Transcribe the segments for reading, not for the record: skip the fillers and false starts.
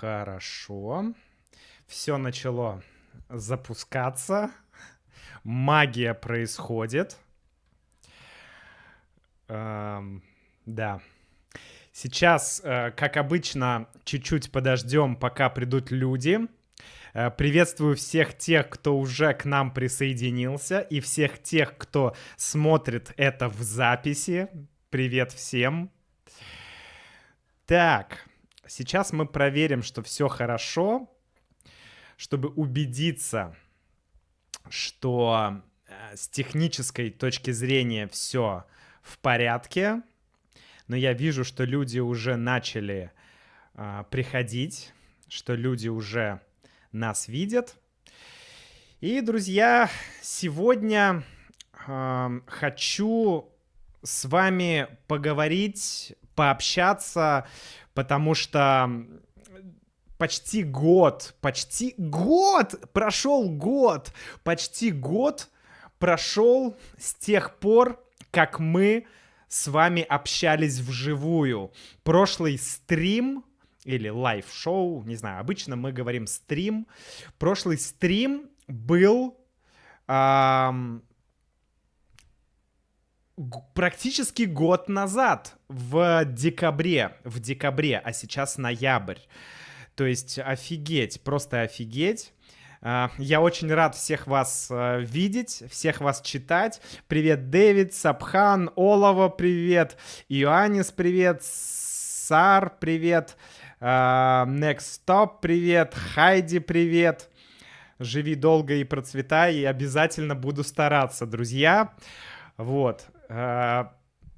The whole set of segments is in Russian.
Хорошо. Все начало запускаться. Магия происходит. Да. Сейчас, как обычно, чуть-чуть подождем, пока придут люди. Приветствую всех тех, кто уже к нам присоединился, и всех тех, кто смотрит это в записи. Привет всем. Так, сейчас мы проверим, что все хорошо, чтобы убедиться, что с технической точки зрения все в порядке. Но я вижу, что люди уже начали приходить, что люди уже нас видят. И, друзья, сегодня хочу с вами поговорить, пообщаться, потому что почти год прошел с тех пор, как мы с вами общались вживую. Прошлый стрим или лайв-шоу, не знаю, обычно мы говорим стрим. Прошлый стрим был практически год назад, в декабре, а сейчас ноябрь. То есть офигеть, просто офигеть. Я очень рад всех вас видеть, всех вас читать. Привет, Дэвид, Сабхан, Олова, привет, Иоаннис, привет, Сар, привет, Next Stop, привет, Хайди, привет. Живи долго и процветай, и обязательно буду стараться, друзья. Вот.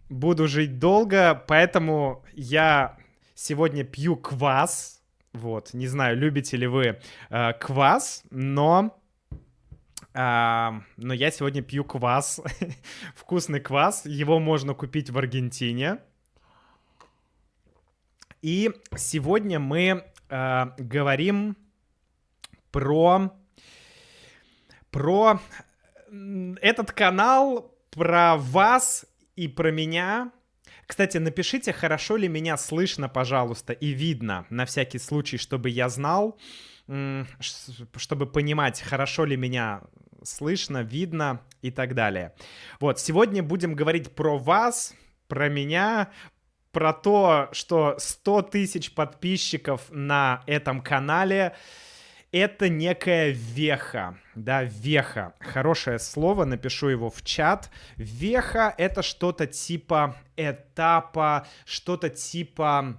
Буду жить долго, поэтому я сегодня пью квас. Вот, не знаю, любите ли вы квас, но я сегодня пью квас, вкусный квас, его можно купить в Аргентине. И сегодня мы говорим про этот канал, про вас и про меня. Кстати, напишите, хорошо ли меня слышно, пожалуйста, и видно, на всякий случай, чтобы я знал, чтобы понимать, хорошо ли меня слышно, видно и так далее. Вот, сегодня будем говорить про вас, про меня, про то, что 100 тысяч подписчиков на этом канале — это некая веха, да, веха. Хорошее слово, напишу его в чат. Веха — это что-то типа этапа, что-то типа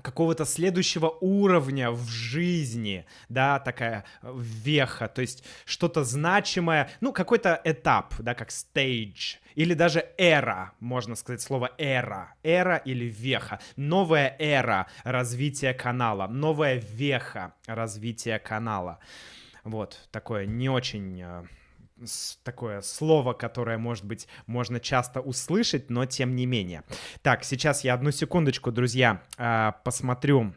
какого-то следующего уровня в жизни, да, такая веха, то есть что-то значимое, ну, какой-то этап, да, как stage, или даже эра, можно сказать слово эра или веха, новая эра развития канала, новая веха развития канала. Вот, такое не очень... такое слово, которое, может быть, можно часто услышать, но тем не менее. Так, сейчас я одну секундочку, друзья, посмотрю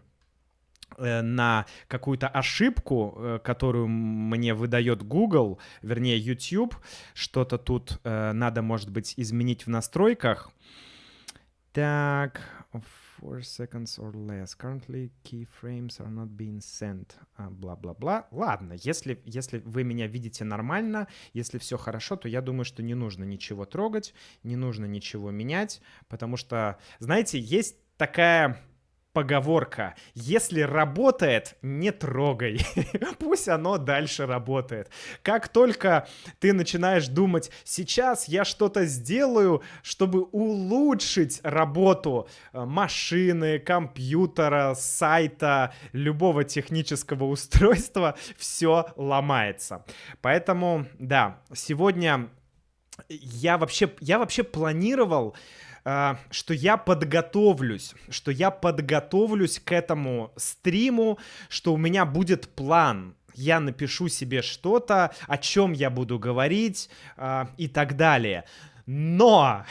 на какую-то ошибку, которую мне выдает Google, вернее YouTube. Что-то тут надо, может быть, изменить в настройках. Так, 4 seconds or less. Currently keyframes are not being sent. Бла-бла-бла. Ладно, если вы меня видите нормально, если все хорошо, то я думаю, что не нужно ничего трогать, не нужно ничего менять, потому что, знаете, есть такая поговорка: если работает, не трогай. Пусть оно дальше работает. Как только ты начинаешь думать, сейчас я что-то сделаю, чтобы улучшить работу машины, компьютера, сайта, любого технического устройства, все ломается. Поэтому, да, сегодня я вообще планировал, что я подготовлюсь к этому стриму, что у меня будет план. Я напишу себе что-то, о чем я буду говорить и так далее. Но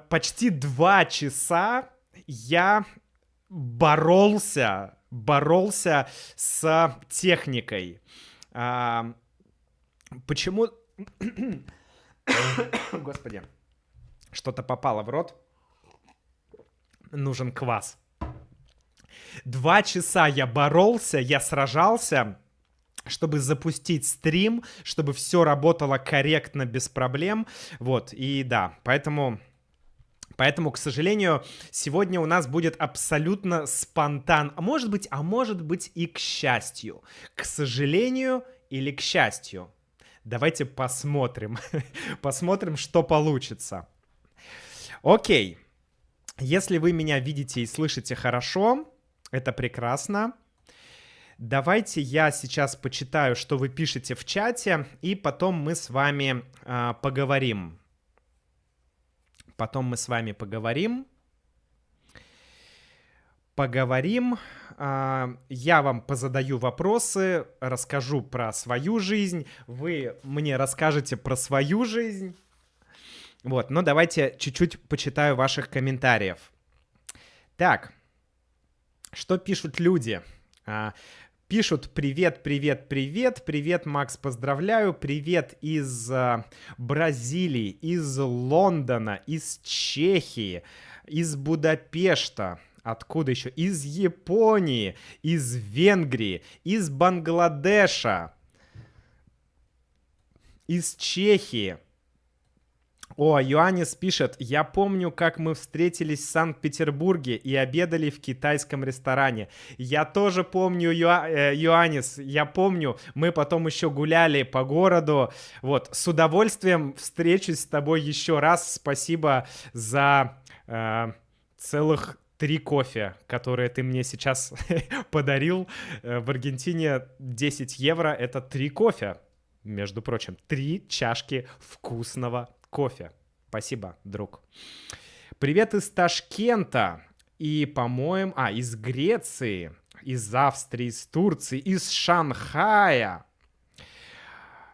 почти 2 часа я боролся с техникой. Почему... Господи. Что-то попало в рот. Нужен квас. 2 часа я боролся, я сражался, чтобы запустить стрим, чтобы все работало корректно, без проблем. Вот, и да, поэтому, к сожалению, сегодня у нас будет абсолютно спонтан. А может быть и к счастью. К сожалению или к счастью. Давайте посмотрим. Посмотрим, что получится. Окей. Если вы меня видите и слышите хорошо, это прекрасно. Давайте я сейчас почитаю, что вы пишете в чате, и потом мы с вами поговорим. Я вам позадаю вопросы, расскажу про свою жизнь, вы мне расскажете про свою жизнь. Вот, но давайте чуть-чуть почитаю ваших комментариев. Так, что пишут люди? Пишут: привет, привет, привет, привет, Макс, поздравляю, привет из Бразилии, из Лондона, из Чехии, из Будапешта, откуда еще? Из Японии, из Венгрии, из Бангладеша, из Чехии. О, Йоаннис пишет: я помню, как мы встретились в Санкт-Петербурге и обедали в китайском ресторане. Я тоже помню, Йоаннис, я помню. Мы потом еще гуляли по городу. Вот, с удовольствием встречусь с тобой еще раз. Спасибо за целых 3 кофе, которые ты мне сейчас подарил. В Аргентине 10 евро — это 3 кофе. Между прочим, 3 чашки вкусного кофе. Спасибо, друг. Привет из Ташкента. И, по-моему... из Греции, из Австрии, из Турции, из Шанхая.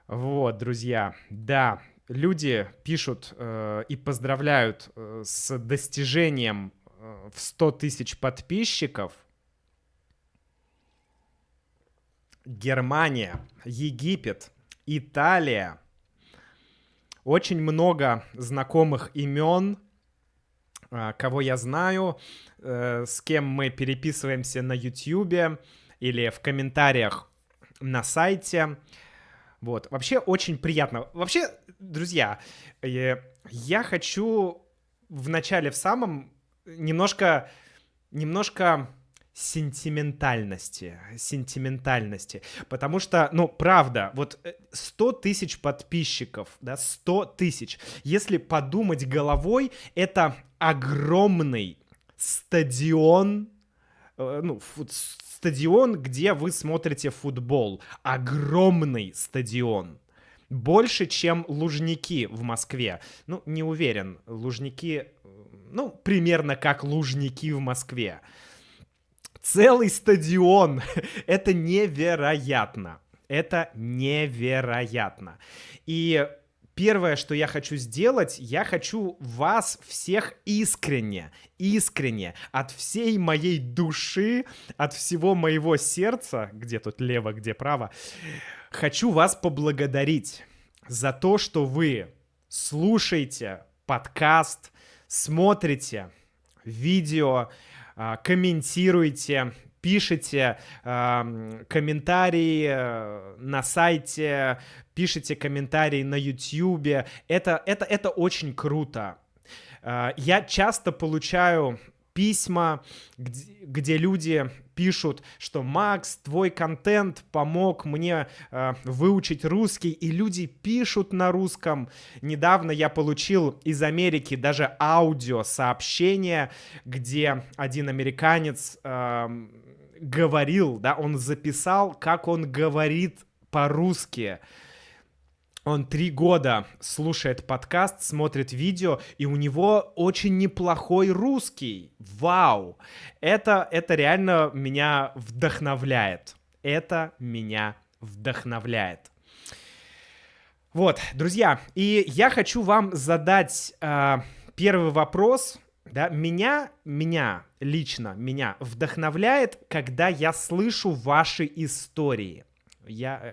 Вот, друзья. Да, люди пишут и поздравляют с достижением в 100 тысяч подписчиков. Германия, Египет, Италия. Очень много знакомых имен, кого я знаю, с кем мы переписываемся на YouTube или в комментариях на сайте. Вот, вообще очень приятно. Вообще, друзья, я хочу в самом немножко сентиментальности, потому что, правда, вот 100 тысяч подписчиков, да, 100 тысяч, если подумать головой, это огромный стадион, стадион, где вы смотрите футбол, огромный стадион. Больше, чем Лужники в Москве. Не уверен, Лужники, примерно как Лужники в Москве. Целый стадион. Это невероятно. Это невероятно. И первое, что я хочу сделать, я хочу вас всех искренне, от всей моей души, от всего моего сердца, где тут лево, где право, хочу вас поблагодарить за то, что вы слушаете подкаст, смотрите видео, комментируйте, пишите комментарии на сайте, пишите комментарии на YouTube. Это очень круто. Я часто получаю письма, где люди пишут, что «Макс, твой контент помог мне выучить русский», и люди пишут на русском. Недавно я получил из Америки даже аудиосообщение, где один американец говорил, да, он записал, как он говорит по-русски. Он 3 года слушает подкаст, смотрит видео, и у него очень неплохой русский. Вау! Это реально меня вдохновляет. Это меня вдохновляет. Вот, друзья, и я хочу вам задать первый вопрос. Да, меня лично вдохновляет, когда я слышу ваши истории.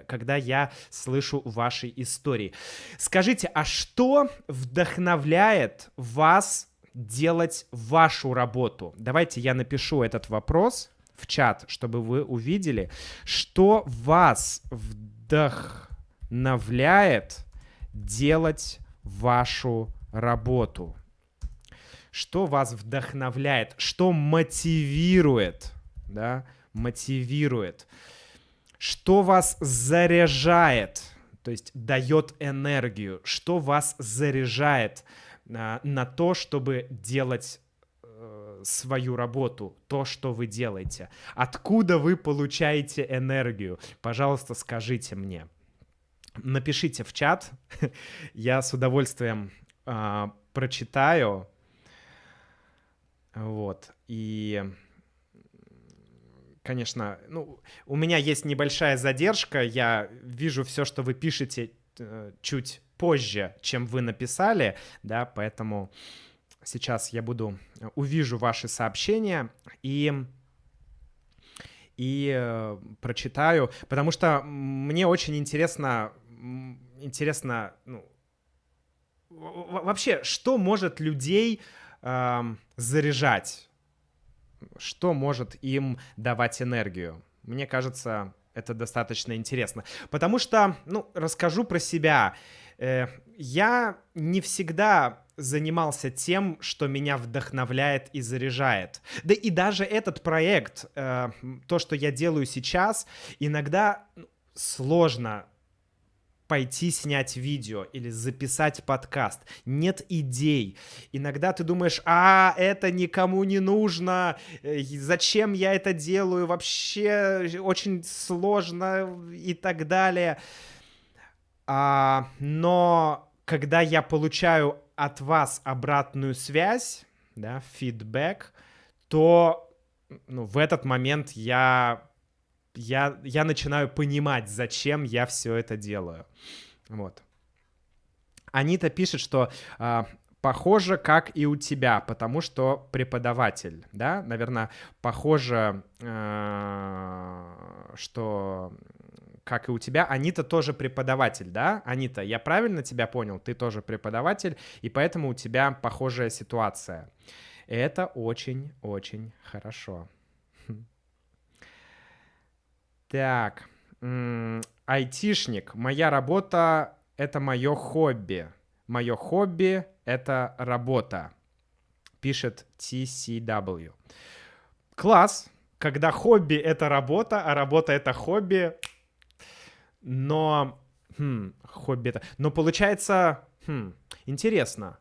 Когда я слышу ваши истории. Скажите, а что вдохновляет вас делать вашу работу? Давайте я напишу этот вопрос в чат, чтобы вы увидели, что вас вдохновляет делать вашу работу. Что вас вдохновляет, что мотивирует, да, мотивирует, что вас заряжает, то есть дает энергию, что вас заряжает на то, чтобы делать свою работу, то, что вы делаете. Откуда вы получаете энергию? Пожалуйста, скажите мне. Напишите в чат, я с удовольствием прочитаю. Вот, и, конечно, ну, у меня есть небольшая задержка, я вижу все, что вы пишете чуть позже, чем вы написали, да, поэтому сейчас я увижу ваши сообщения и прочитаю, потому что мне очень интересно, ну, вообще, что может людей заряжать, что может им давать энергию. Мне кажется, это достаточно интересно. Потому что, ну, расскажу про себя. Я не всегда занимался тем, что меня вдохновляет и заряжает. Да и даже этот проект, то, что я делаю сейчас, иногда сложно пойти снять видео или записать подкаст. Нет идей. Иногда ты думаешь, это никому не нужно, зачем я это делаю, вообще очень сложно и так далее. Но когда я получаю от вас обратную связь, да, фидбэк, то в этот момент я начинаю понимать, зачем я все это делаю. Вот. Анита пишет, что похоже, как и у тебя, потому что преподаватель, да, наверное, похоже, что как и у тебя. Анита тоже преподаватель, да? Анита, я правильно тебя понял? Ты тоже преподаватель, и поэтому у тебя похожая ситуация. Это очень-очень хорошо. Так, айтишник. Моя работа — это мое хобби. Мое хобби — это работа, пишет TCW. Класс, когда хобби — это работа, а работа — это хобби. Но хобби это... Но получается, интересно.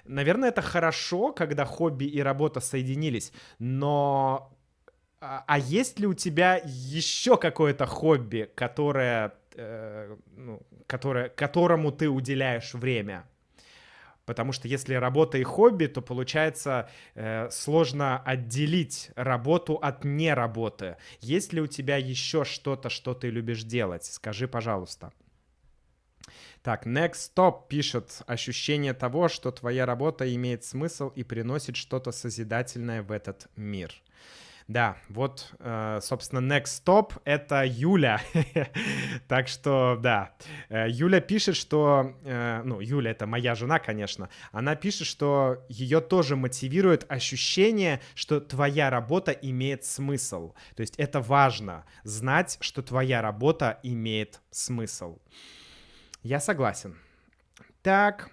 Наверное, это хорошо, когда хобби и работа соединились, но... А есть ли у тебя еще какое-то хобби, которому ты уделяешь время? Потому что если работа и хобби, то получается сложно отделить работу от неработы. Есть ли у тебя еще что-то, что ты любишь делать? Скажи, пожалуйста. Так, Next Stop пишет: ощущение того, что твоя работа имеет смысл и приносит что-то созидательное в этот мир. Да, вот, собственно, Next Stop — это Юля. Так что, да. Юля пишет, что... Юля — это моя жена, конечно. Она пишет, что ее тоже мотивирует ощущение, что твоя работа имеет смысл. То есть это важно — знать, что твоя работа имеет смысл. Я согласен. Так.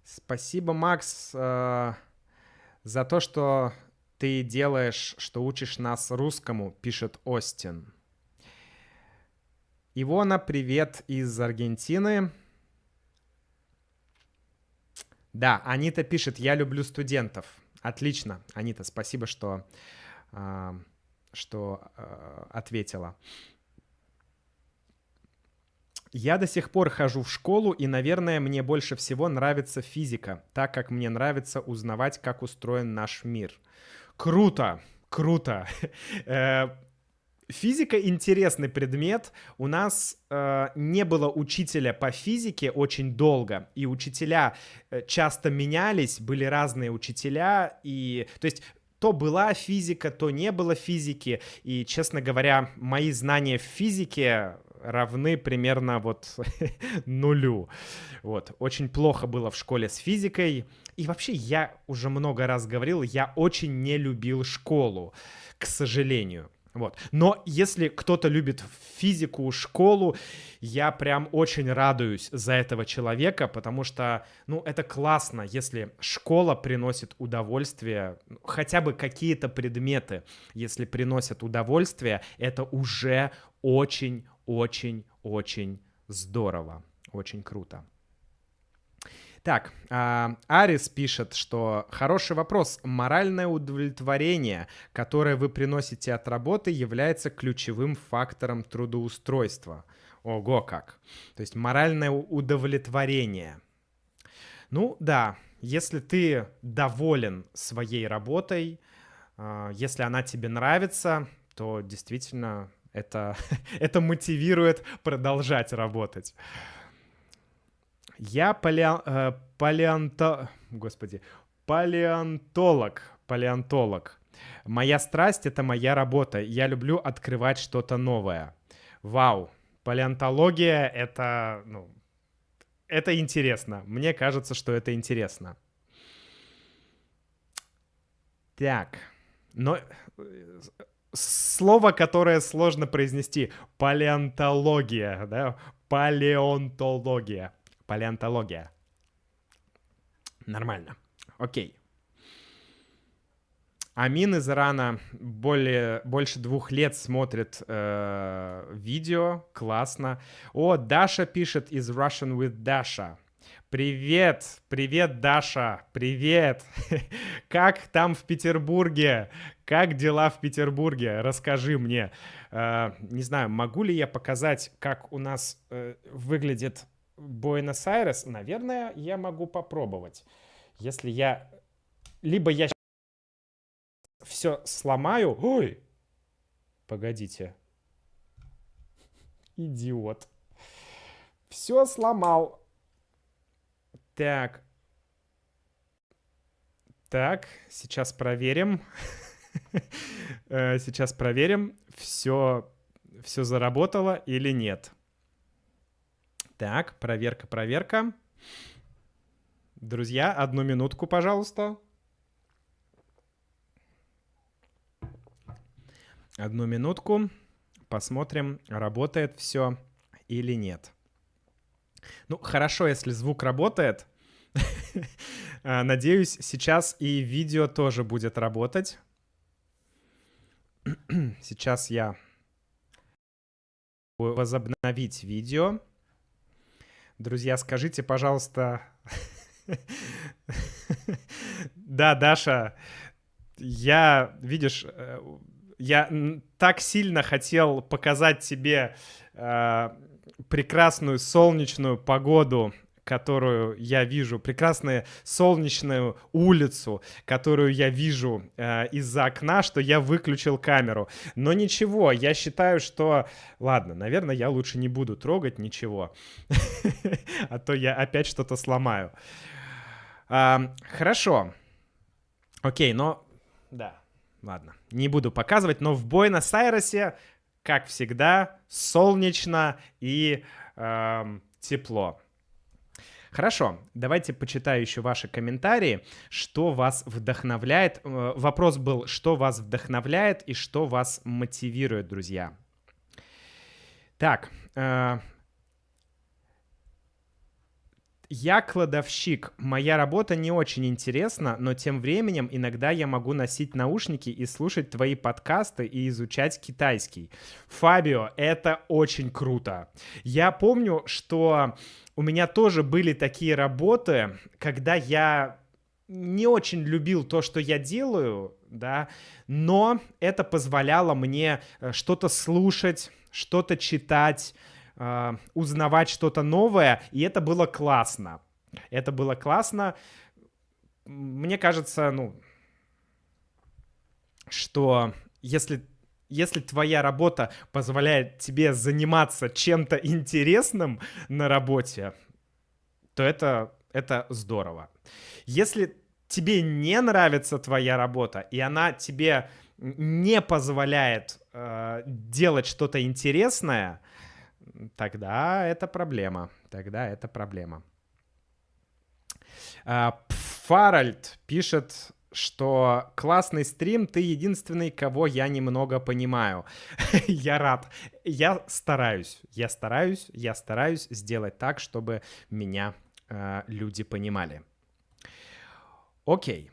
Спасибо, Макс, за то, что... ты делаешь, что учишь нас русскому, пишет Остин. Ивона, привет из Аргентины. Да, Анита пишет: я люблю студентов. Отлично, Анита, спасибо, что ответила. Я до сих пор хожу в школу, и, наверное, мне больше всего нравится физика, так как мне нравится узнавать, как устроен наш мир. Круто, круто. Физика — интересный предмет. У нас не было учителя по физике очень долго, и учителя часто менялись, были разные учителя, и, то есть, то была физика, то не было физики, и, честно говоря, мои знания в физике равны примерно вот нулю. Вот. Очень плохо было в школе с физикой. И вообще, я уже много раз говорил, я очень не любил школу, к сожалению. Вот. Но если кто-то любит физику, школу, я прям очень радуюсь за этого человека, потому что, ну, это классно, если школа приносит удовольствие, хотя бы какие-то предметы, если приносят удовольствие, это уже очень-очень-очень здорово, очень круто. Так, Арис пишет, что хороший вопрос. Моральное удовлетворение, которое вы приносите от работы, является ключевым фактором трудоустройства. Ого как. То есть моральное удовлетворение. Ну да, если ты доволен своей работой, если она тебе нравится, то действительно это мотивирует продолжать работать. Я палеонтолог. Моя страсть — это моя работа. Я люблю открывать что-то новое. Вау, палеонтология — это, ну, это интересно. Мне кажется, что это интересно. Так, но слово, которое сложно произнести, палеонтология, да, палеонтология. Палеонтология. Нормально. Окей. Амин из Ирана больше 2 лет смотрит видео. Классно. О, Даша пишет из Russian with Dasha. Привет, привет, Даша, привет. Как там в Петербурге? Как дела в Петербурге? Расскажи мне. Не знаю, могу ли я показать, как у нас выглядит Буэнос-Айрес? Наверное, я могу попробовать. Если я... Либо я все сломаю... Ой! Погодите. Идиот. Все сломал. Так. Так, сейчас проверим. Сейчас проверим, все заработало или нет. Так, проверка. Друзья, 1 минутку, пожалуйста. 1 минутку. Посмотрим, работает все или нет. Ну, хорошо, если звук работает. Надеюсь, сейчас и видео тоже будет работать. Сейчас я возобновить видео. Друзья, скажите, пожалуйста... Да, Даша, видишь, я так сильно хотел показать тебе прекрасную солнечную погоду, которую я вижу, прекрасную солнечную улицу, которую я вижу из-за окна, что я выключил камеру. Но ничего, я считаю, что... Ладно, наверное, я лучше не буду трогать ничего, а то я опять что-то сломаю. Хорошо. Окей, но... Да, ладно, не буду показывать, но в Буэнос-Айресе, как всегда, солнечно и тепло. Хорошо, давайте почитаю еще ваши комментарии, что вас вдохновляет. Вопрос был, что вас вдохновляет и что вас мотивирует, друзья. Так, я кладовщик. Моя работа не очень интересна, но тем временем иногда я могу носить наушники и слушать твои подкасты и изучать китайский. Фабио, это очень круто. Я помню, что у меня тоже были такие работы, когда я не очень любил то, что я делаю, да, но это позволяло мне что-то слушать, что-то читать, узнавать что-то новое, и это было классно. Это было классно. Мне кажется, что если твоя работа позволяет тебе заниматься чем-то интересным на работе, то это здорово. Если тебе не нравится твоя работа, и она тебе не позволяет делать что-то интересное, тогда это проблема. Тогда это проблема. Фаральд пишет, что классный стрим, ты единственный, кого я немного понимаю. Я рад. Я стараюсь сделать так, чтобы меня люди понимали. Окей.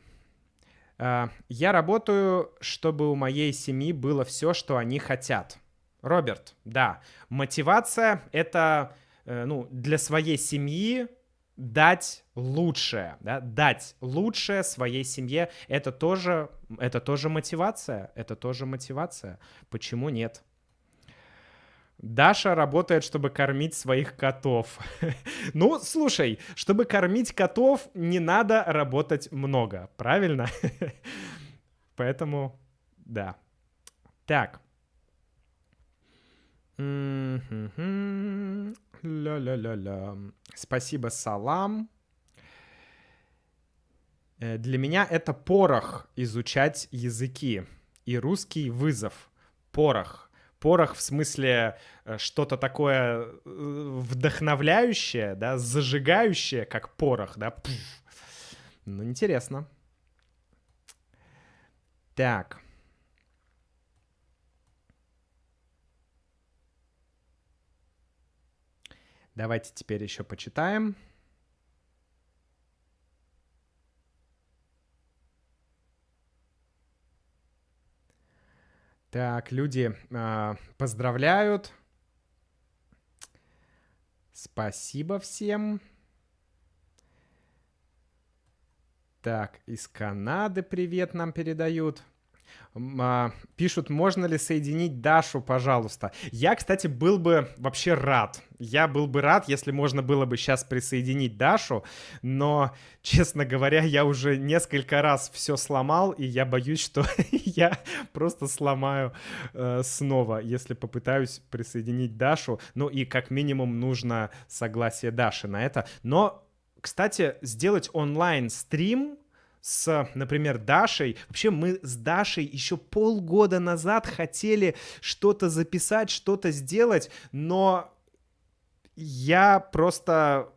Я работаю, чтобы у моей семьи было все, что они хотят. Роберт, да, мотивация — это для своей семьи дать лучшее, да? Дать лучшее своей семье — это тоже мотивация, Почему нет? Даша работает, чтобы кормить своих котов. Ну, слушай, чтобы кормить котов, не надо работать много, правильно? Поэтому, да. Так. Ля-ля-ля-ля. Спасибо, Салам. Для меня это порох изучать языки. И русский вызов. Порох. Порох в смысле что-то такое вдохновляющее, да, зажигающее, как порох, да. Ну, интересно. Так. Давайте теперь еще почитаем. Так, люди поздравляют. Спасибо всем. Так, из Канады привет нам передают. Пишут, можно ли соединить Дашу, пожалуйста. Я, кстати, был бы вообще рад. Я был бы рад, если можно было бы сейчас присоединить Дашу, но, честно говоря, я уже несколько раз все сломал, и я боюсь, что я просто сломаю снова, если попытаюсь присоединить Дашу. Ну и как минимум нужно согласие Даши на это. Но, кстати, сделать онлайн-стрим с, например, Дашей. Вообще мы с Дашей еще полгода назад хотели что-то записать, что-то сделать, но иногда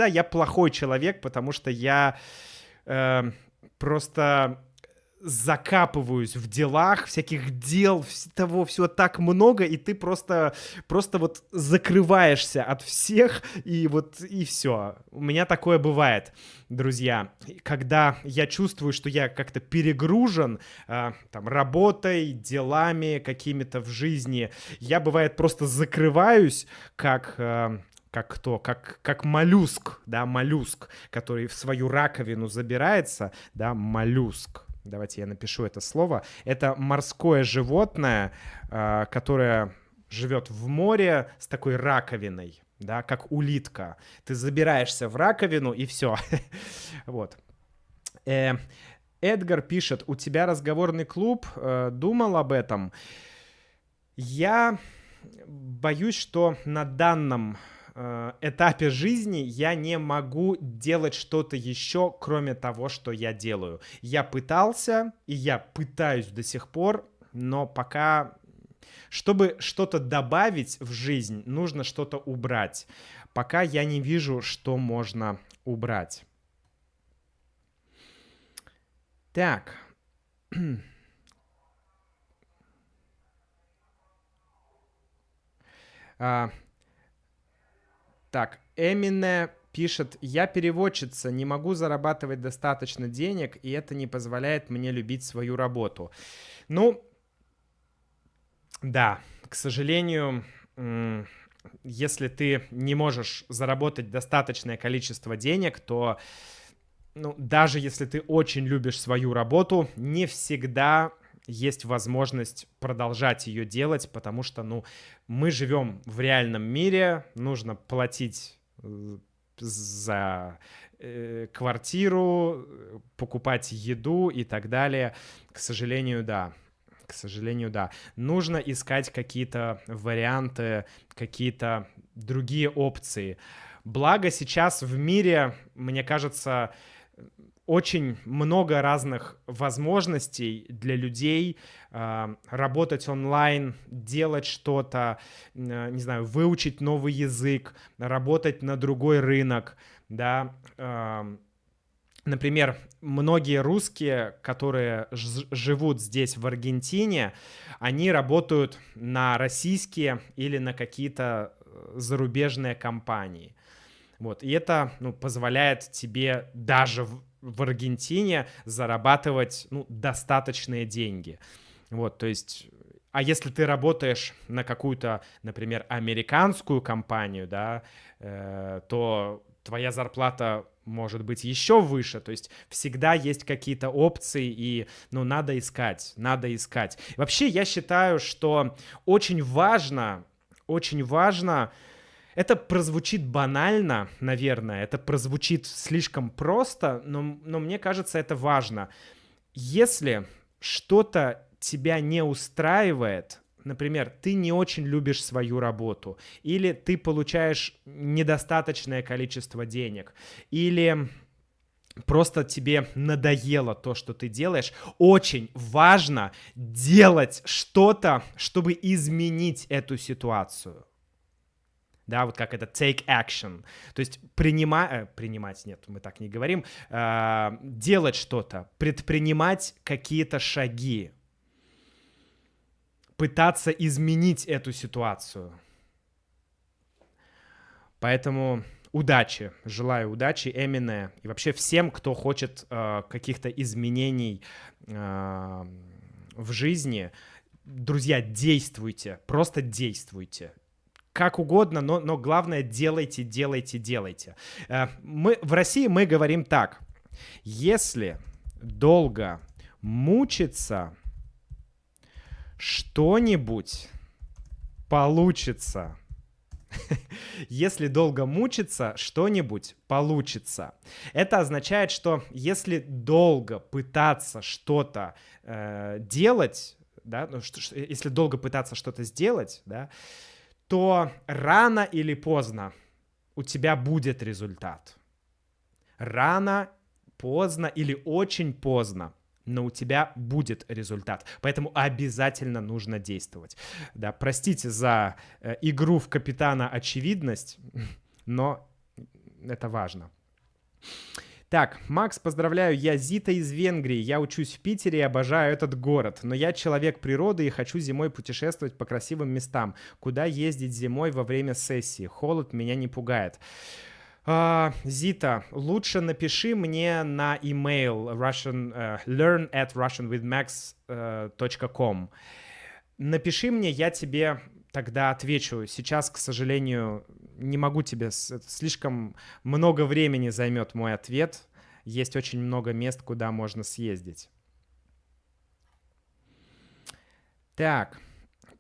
я плохой человек, потому что я просто закапываюсь в делах, всяких дел, того всего так много, и ты просто вот закрываешься от всех, и все. У меня такое бывает, друзья. Когда я чувствую, что я как-то перегружен там работой, делами какими-то в жизни, я, бывает, просто закрываюсь, как моллюск, да, моллюск, который в свою раковину забирается, да, моллюск. Давайте я напишу это слово. Это морское животное, которое живет в море с такой раковиной, да, как улитка. Ты забираешься в раковину, и все. Вот. Эдгар пишет, у тебя разговорный клуб, думал об этом. Я боюсь, что на данном этапе жизни я не могу делать что-то еще, кроме того, что я делаю. Я пытался, и я пытаюсь до сих пор, но пока, чтобы что-то добавить в жизнь, нужно что-то убрать. Пока я не вижу, что можно убрать. Так. Так, Эмине пишет, я переводчица, не могу зарабатывать достаточно денег, и это не позволяет мне любить свою работу. Ну, да, к сожалению, если ты не можешь заработать достаточное количество денег, то даже если ты очень любишь свою работу, не всегда есть возможность продолжать ее делать, потому что, мы живем в реальном мире, нужно платить за квартиру, покупать еду и так далее. К сожалению, да. Нужно искать какие-то варианты, какие-то другие опции. Благо сейчас в мире, мне кажется, очень много разных возможностей для людей работать онлайн, делать что-то, не знаю, выучить новый язык, работать на другой рынок, да. Например, многие русские, которые живут здесь, в Аргентине, они работают на российские или на какие-то зарубежные компании. Вот. И это, ну, позволяет тебе даже в Аргентине зарабатывать, ну, достаточные деньги. Вот, то есть, а если ты работаешь на какую-то, например, американскую компанию, да, то твоя зарплата может быть еще выше, то есть всегда есть какие-то опции, и, ну, надо искать, надо искать. Вообще, я считаю, что очень важно, это прозвучит банально, наверное, это прозвучит слишком просто, но мне кажется, это важно. Если что-то тебя не устраивает, например, ты не очень любишь свою работу, или ты получаешь недостаточное количество денег, или просто тебе надоело то, что ты делаешь, очень важно делать что-то, чтобы изменить эту ситуацию. Да, вот как это take action. То есть принимать, нет, мы так не говорим, делать что-то, предпринимать какие-то шаги, пытаться изменить эту ситуацию. Поэтому удачи, желаю удачи, Эмине, и вообще всем, кто хочет каких-то изменений в жизни. Друзья, действуйте, просто действуйте. Как угодно, но главное, делайте. В России мы говорим так: если долго мучиться, что-нибудь получится. Если долго мучиться, что-нибудь получится. Это означает, что если долго пытаться что-то делать, да, если долго пытаться что-то сделать, да, то рано или поздно у тебя будет результат. Рано, поздно или очень поздно, но у тебя будет результат. Поэтому обязательно нужно действовать. Да, простите за игру в капитана очевидность, но это важно. Так, Макс, поздравляю, я Зита из Венгрии, я учусь в Питере и обожаю этот город, но я человек природы и хочу зимой путешествовать по красивым местам. Куда ездить зимой во время сессии? Холод меня не пугает. Зита, лучше напиши мне на email learn@russianwithmax.com. Напиши мне, я тебе тогда отвечу. Сейчас, к сожалению, не могу тебе... Слишком много времени займет мой ответ. Есть очень много мест, куда можно съездить. Так,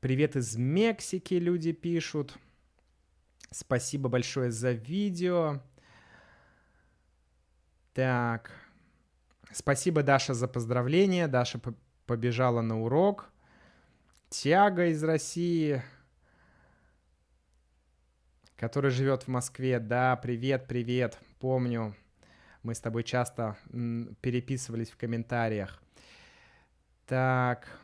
привет из Мексики, люди пишут. Спасибо большое за видео. Так, спасибо, Даша, за поздравление. Даша побежала на урок. Тяга из России, который живет в Москве. Да, привет, помню. Мы с тобой часто переписывались в комментариях. Так.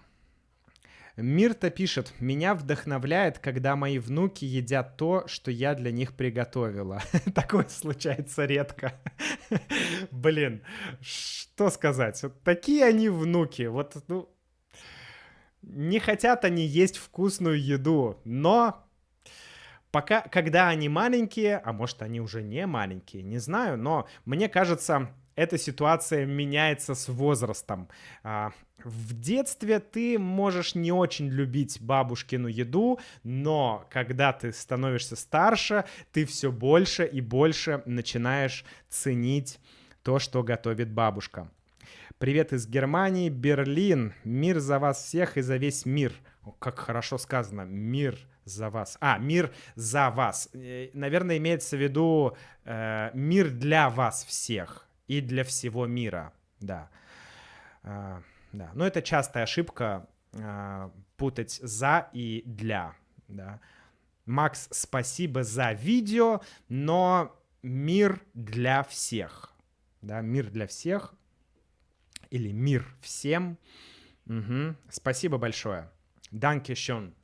Мирта пишет: меня вдохновляет, когда мои внуки едят то, что я для них приготовила. Такое случается редко. Блин, что сказать? Вот такие они внуки. Вот, ну, не хотят они есть вкусную еду, но пока, когда они маленькие, а может, они уже не маленькие, не знаю, но мне кажется, эта ситуация меняется с возрастом. В детстве ты можешь не очень любить бабушкину еду, но когда ты становишься старше, ты все больше и больше начинаешь ценить то, что готовит бабушка. Привет из Германии, Берлин. Мир за вас всех и за весь мир. О, как хорошо сказано. Мир за вас. Мир за вас. Наверное, имеется в виду мир для вас всех и для всего мира. Да. Да. Но это частая ошибка путать «за» и «для». Да. Макс, спасибо за видео, но мир для всех. Да, мир для всех. или мир всем. Спасибо большое. Danke schön.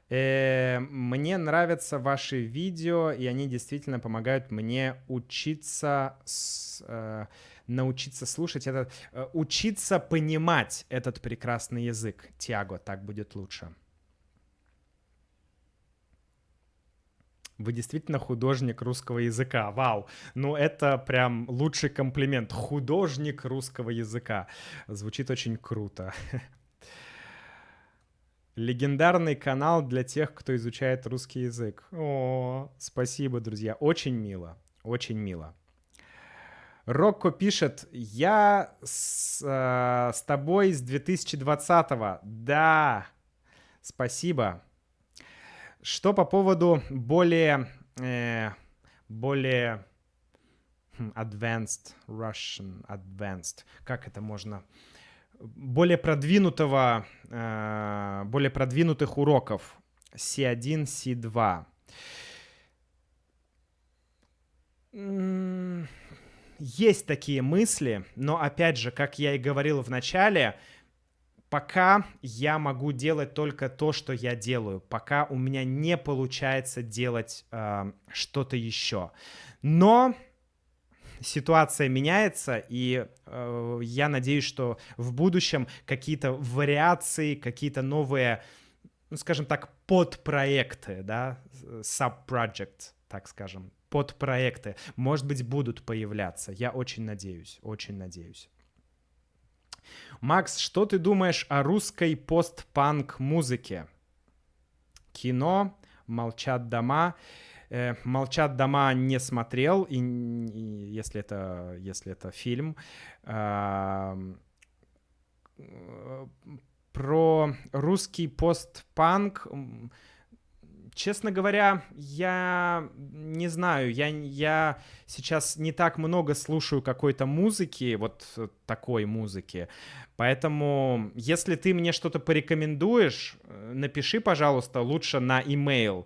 Мне нравятся ваши видео, и они действительно помогают мне научиться слушать этот, учиться понимать этот прекрасный язык. Тиаго, так будет лучше. Вы действительно художник русского языка. Вау! Ну, это прям лучший комплимент. Художник русского языка. Звучит очень круто. Легендарный канал для тех, кто изучает русский язык. О, спасибо, друзья. Очень мило. Очень мило. Рокко пишет, я с тобой с 2020-го. Да, спасибо. Что по поводу более advanced Russian, advanced, как это можно, более продвинутых уроков C1, C2. Есть такие мысли, но опять же, как я и говорил в начале, пока я могу делать только то, что я делаю, пока у меня не получается делать что-то еще. Но ситуация меняется, и я надеюсь, что в будущем какие-то вариации, какие-то новые, ну, скажем так, подпроекты, да, sub-project, так скажем, подпроекты, может быть, будут появляться. Я очень надеюсь, очень надеюсь. Макс, что ты думаешь о русской постпанк музыке? Кино, «Молчат дома». «Молчат дома» не смотрел, и если это фильм. Про русский постпанк, честно говоря, я не знаю, я сейчас не так много слушаю какой-то музыки, вот такой музыки, поэтому если ты мне что-то порекомендуешь, напиши, пожалуйста, лучше на имейл,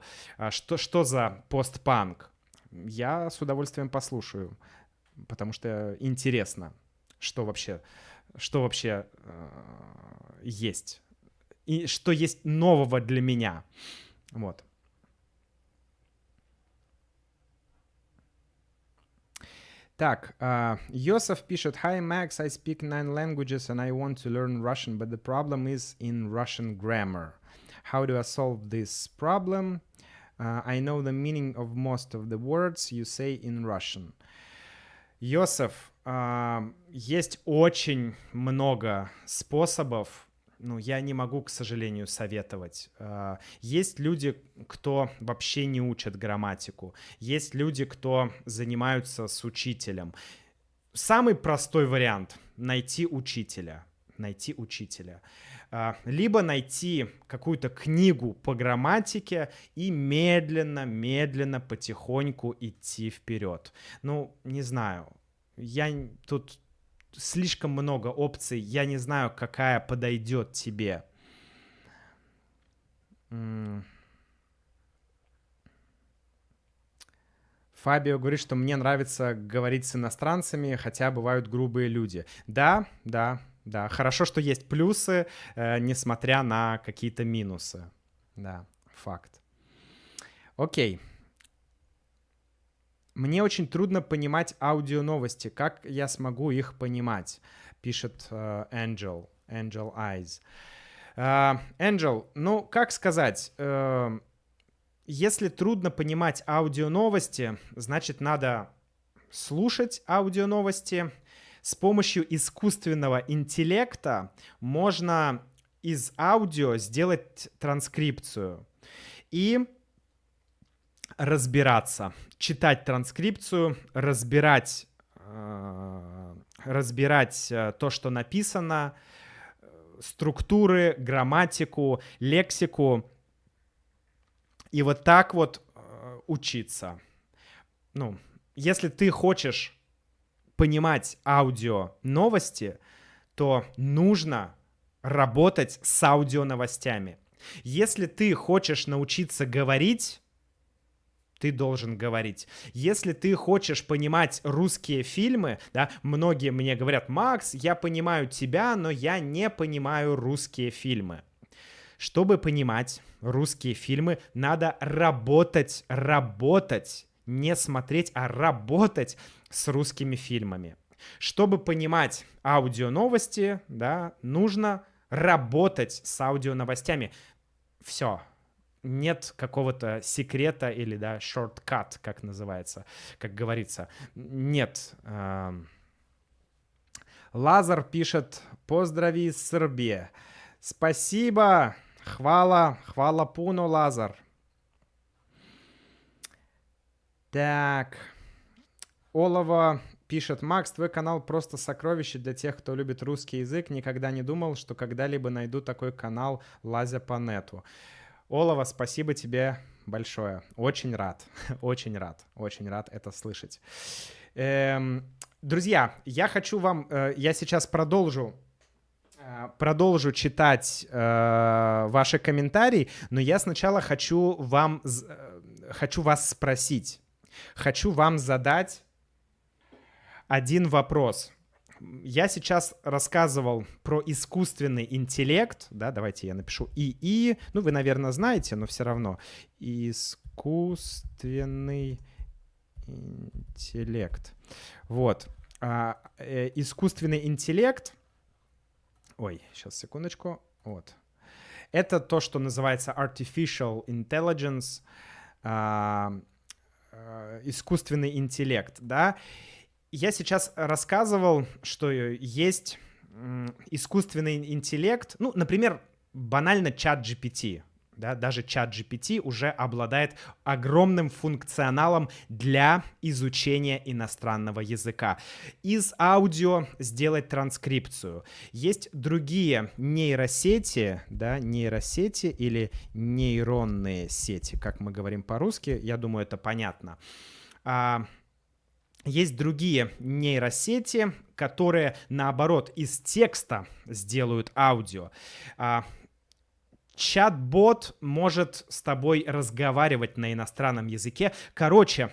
что за постпанк. Я с удовольствием послушаю, потому что интересно, что вообще есть, и что есть нового для меня. Вот. Так, Йосиф пишет, Hi Max, I speak 9 languages and I want to learn Russian, but the problem is in Russian grammar. How do I solve this problem? I know the meaning of most of the words you say in Russian. Йосиф, есть очень много способов, ну, я не могу, к сожалению, советовать. Есть люди, кто вообще не учат грамматику. Есть люди, кто занимаются с учителем. Самый простой вариант — найти учителя. Либо найти какую-то книгу по грамматике и медленно, потихоньку идти вперед. Ну, не знаю. Тут слишком много опций, я не знаю, какая подойдет тебе. Фабио говорит, что мне нравится говорить с иностранцами, хотя бывают грубые люди. Да, хорошо, что есть плюсы, несмотря на какие-то минусы. Да, факт. Окей. Мне очень трудно понимать аудионовости. Как я смогу их понимать? Пишет Angel Eyes. Angel, ну, как сказать? Если трудно понимать аудионовости, значит, надо слушать аудионовости. С помощью искусственного интеллекта можно из аудио сделать транскрипцию и разбираться, читать транскрипцию, разбирать то, что написано, структуры, грамматику, лексику, и вот так вот учиться. Ну, если ты хочешь понимать аудио новости, то нужно работать с аудионовостями. Если ты хочешь научиться говорить, ты должен говорить. Если ты хочешь понимать русские фильмы, да, многие мне говорят: Макс, я понимаю тебя, но я не понимаю русские фильмы. Чтобы понимать русские фильмы, надо работать, не смотреть, а работать с русскими фильмами. Чтобы понимать аудионовости, да, нужно работать с аудионовостями. Все. Нет какого-то секрета или, да, shortcut, как называется, как говорится. Нет. Лазар пишет: поздрави из Сербии. Спасибо. Хвала пуну, Лазар. Так. Олова пишет: Макс, твой канал просто сокровище для тех, кто любит русский язык. Никогда не думал, что когда-либо найду такой канал, лазя по нету. Олова, спасибо тебе большое. Очень рад это слышать. Друзья, я хочу вам, я сейчас продолжу читать ваши комментарии, но я сначала хочу вас спросить, хочу вам задать один вопрос. Я сейчас рассказывал про искусственный интеллект, да, давайте я напишу ИИ, ну, вы, наверное, знаете, но все равно. Искусственный интеллект. Вот. Искусственный интеллект. Ой, сейчас, секундочку. Вот. Это то, что называется artificial intelligence, искусственный интеллект, да. Я сейчас рассказывал, что есть искусственный интеллект, ну, например, банально ChatGPT, да, даже ChatGPT уже обладает огромным функционалом для изучения иностранного языка. Из аудио сделать транскрипцию. Есть другие нейросети, да, нейросети или нейронные сети, как мы говорим по-русски, я думаю, это понятно. Есть другие нейросети, которые, наоборот, из текста сделают аудио. Чат-бот может с тобой разговаривать на иностранном языке. Короче,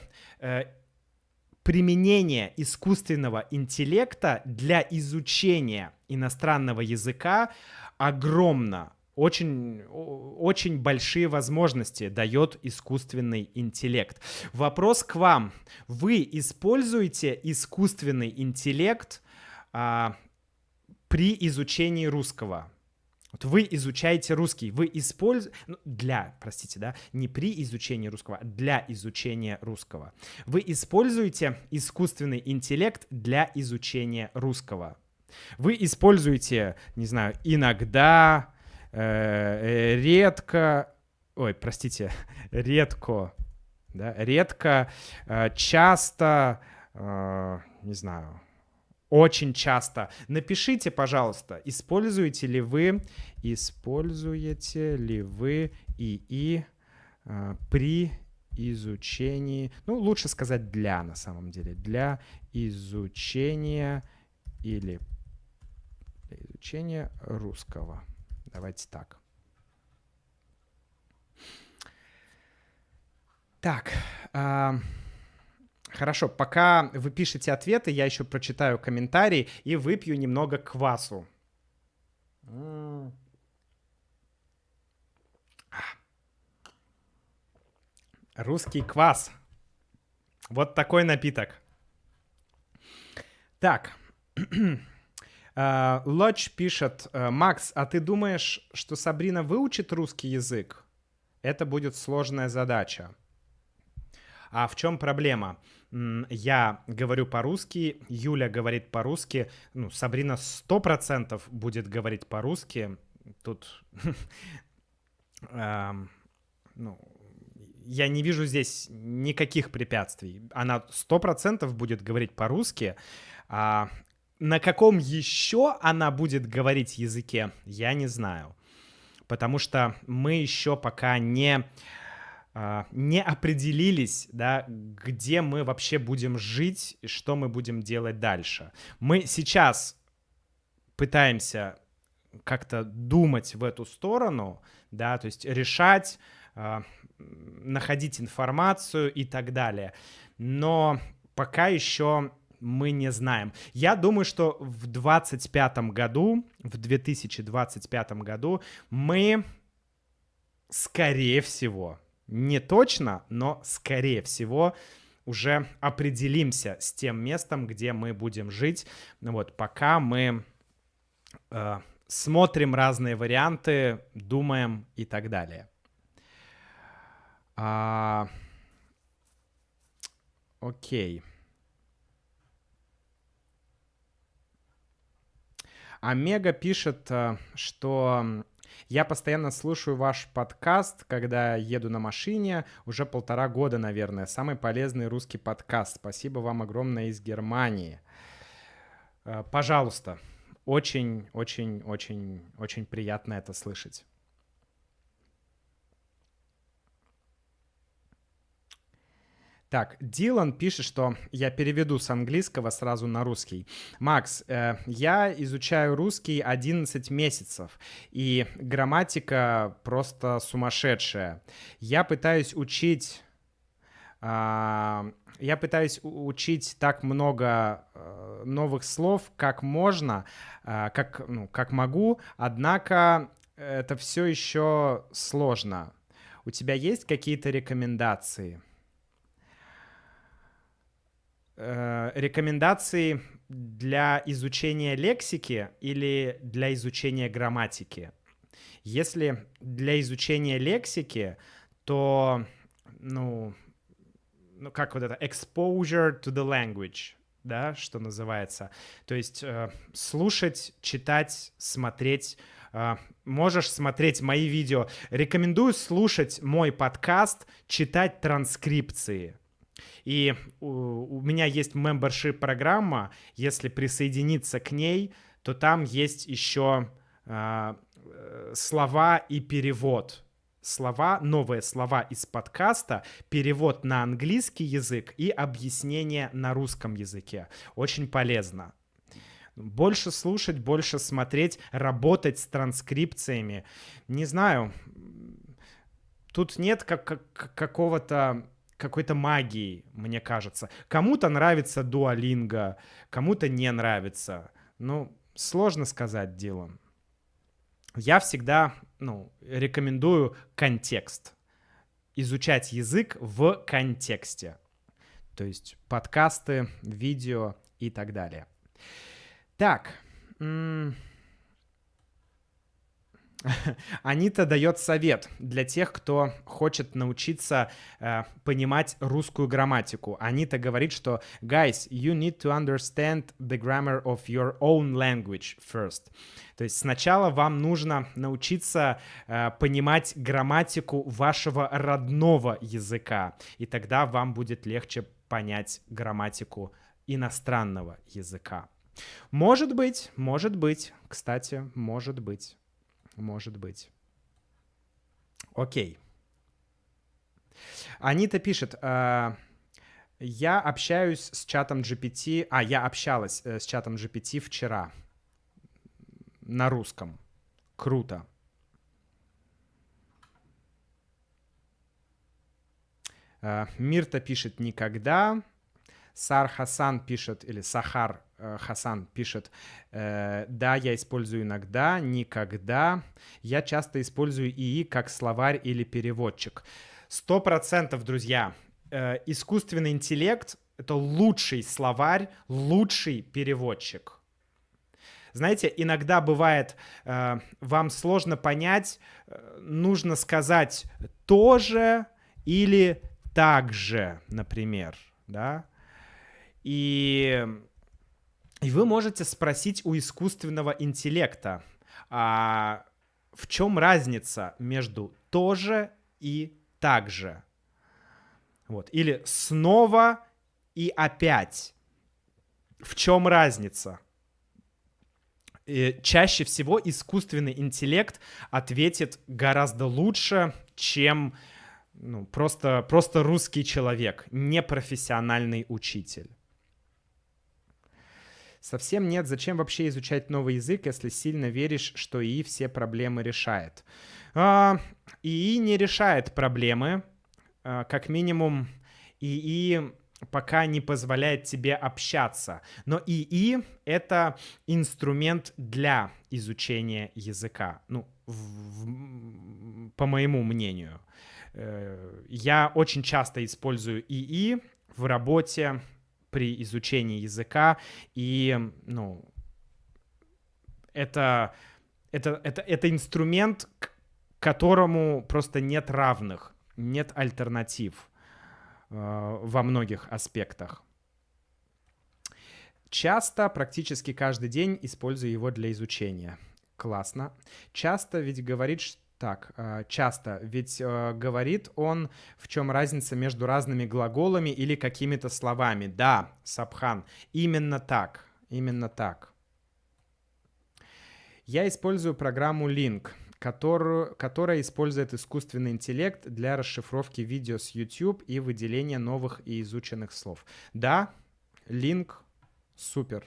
применение искусственного интеллекта для изучения иностранного языка огромно. Очень большие возможности дает искусственный интеллект. Вопрос к вам. Вы используете искусственный интеллект при изучении русского? Вот вы изучаете русский, вы используете... не при изучении русского, а для изучения русского. Вы используете искусственный интеллект для изучения русского. Вы используете, не знаю, иногда... редко, часто, не знаю, очень часто. Напишите, пожалуйста, используете ли вы ИИ при изучении, ну, лучше сказать для, на самом деле, для изучения или для изучения русского. Давайте так. Так, хорошо, пока вы пишете ответы, я еще прочитаю комментарии и выпью немного квасу. Русский квас. Вот такой напиток. Так. Лодж пишет: Макс, а ты думаешь, что Сабрина выучит русский язык? Это будет сложная задача. А в чем проблема? Я говорю по-русски, Юля говорит по-русски, ну, Сабрина 100% будет говорить по-русски. Тут, ну, я не вижу здесь никаких препятствий. Она 100% будет говорить по-русски. На каком еще она будет говорить языке, я не знаю. Потому что мы еще пока не определились, да, где мы вообще будем жить и что мы будем делать дальше. Мы сейчас пытаемся как-то думать в эту сторону, да, то есть решать, находить информацию и так далее. Но пока еще мы не знаем. Я думаю, что в 2025 году мы, скорее всего, не точно, но скорее всего, уже определимся с тем местом, где мы будем жить. Вот, пока мы смотрим разные варианты, думаем и так далее. Окей. Омега пишет, что я постоянно слушаю ваш подкаст, когда еду на машине, уже 1,5 года, наверное. Самый полезный русский подкаст. Спасибо вам огромное из Германии. Пожалуйста, очень приятно это слышать. Так, Дилан пишет, что я переведу с английского сразу на русский. Макс, я изучаю русский 11 месяцев, и грамматика просто сумасшедшая. Я пытаюсь учить так много новых слов, как можно, как могу, однако это все еще сложно. У тебя есть какие-то рекомендации? Рекомендации для изучения лексики или для изучения грамматики? Если для изучения лексики, то, как вот это, exposure to the language, да, что называется. То есть слушать, читать, смотреть. Можешь смотреть мои видео. Рекомендую слушать мой подкаст, читать транскрипции. И у меня есть membership программа. Если присоединиться к ней, то там есть еще слова и перевод. Новые слова из подкаста, перевод на английский язык и объяснение на русском языке. Очень полезно. Больше слушать, больше смотреть, работать с транскрипциями. Не знаю, тут нет какой-то магии, мне кажется. Кому-то нравится Duolingo, кому-то не нравится. Сложно сказать, Дилан. Я всегда, рекомендую контекст. Изучать язык в контексте. То есть подкасты, видео и так далее. Так. Анита дает совет для тех, кто хочет научиться понимать русскую грамматику. Анита говорит, что guys, you need to understand the grammar of your own language first. То есть сначала вам нужно научиться понимать грамматику вашего родного языка, и тогда вам будет легче понять грамматику иностранного языка. Может быть, кстати, может быть. Окей. Анита пишет, я общаюсь с чатом GPT, я общалась с чатом GPT вчера на русском. Круто. Мирта пишет никогда. Сар Хасан пишет, или Сахар Хасан пишет, да, я использую иногда, никогда. Я часто использую ИИ как словарь или переводчик. 100%, друзья, искусственный интеллект — это лучший словарь, лучший переводчик. Знаете, иногда бывает, вам сложно понять, нужно сказать «тоже» или «так же», например, да? И вы можете спросить у искусственного интеллекта, в чем разница между «тоже» и «так же». Вот. Или «снова» и «опять». В чем разница? И чаще всего искусственный интеллект ответит гораздо лучше, чем просто русский человек, непрофессиональный учитель. Совсем нет. Зачем вообще изучать новый язык, если сильно веришь, что ИИ все проблемы решает? ИИ не решает проблемы. Как минимум, ИИ пока не позволяет тебе общаться. Но ИИ — это инструмент для изучения языка. Ну, по моему мнению. Я очень часто использую ИИ в работе при изучении языка, и, ну, это инструмент, к которому просто нет равных, нет альтернатив во многих аспектах. Часто, практически каждый день использую его для изучения. Классно. Часто ведь говорит, часто ведь говорит он, в чем разница между разными глаголами или какими-то словами. Да, Сабхан, именно так, именно так. Я использую программу Link, которая использует искусственный интеллект для расшифровки видео с YouTube и выделения новых и изученных слов. Да, Link супер.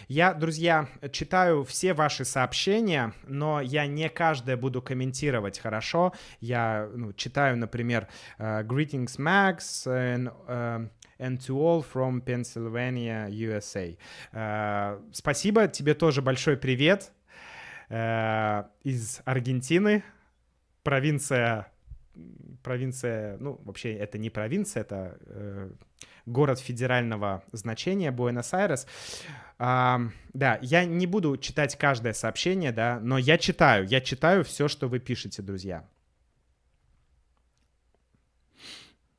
Я, друзья, читаю все ваши сообщения, но я не каждое буду комментировать, хорошо? Я читаю, например, «Greetings, Max», and to all from Pennsylvania, USA. Спасибо, тебе тоже большой привет из Аргентины, провинция, ну, вообще это не провинция, это город федерального значения, Буэнос-Айрес. Да, я не буду читать каждое сообщение, да, но я читаю все, что вы пишете, друзья.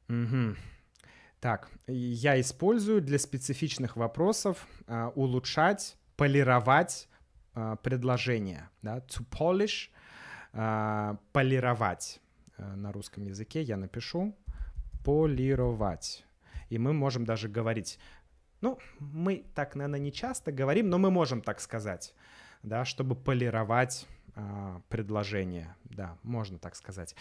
Угу. Так, я использую для специфичных вопросов улучшать, полировать предложения, да, to polish, полировать на русском языке я напишу полировать. И мы можем даже говорить, ну, мы так, наверное, не часто говорим, но мы можем так сказать, да, чтобы полировать предложение. Да, можно так сказать.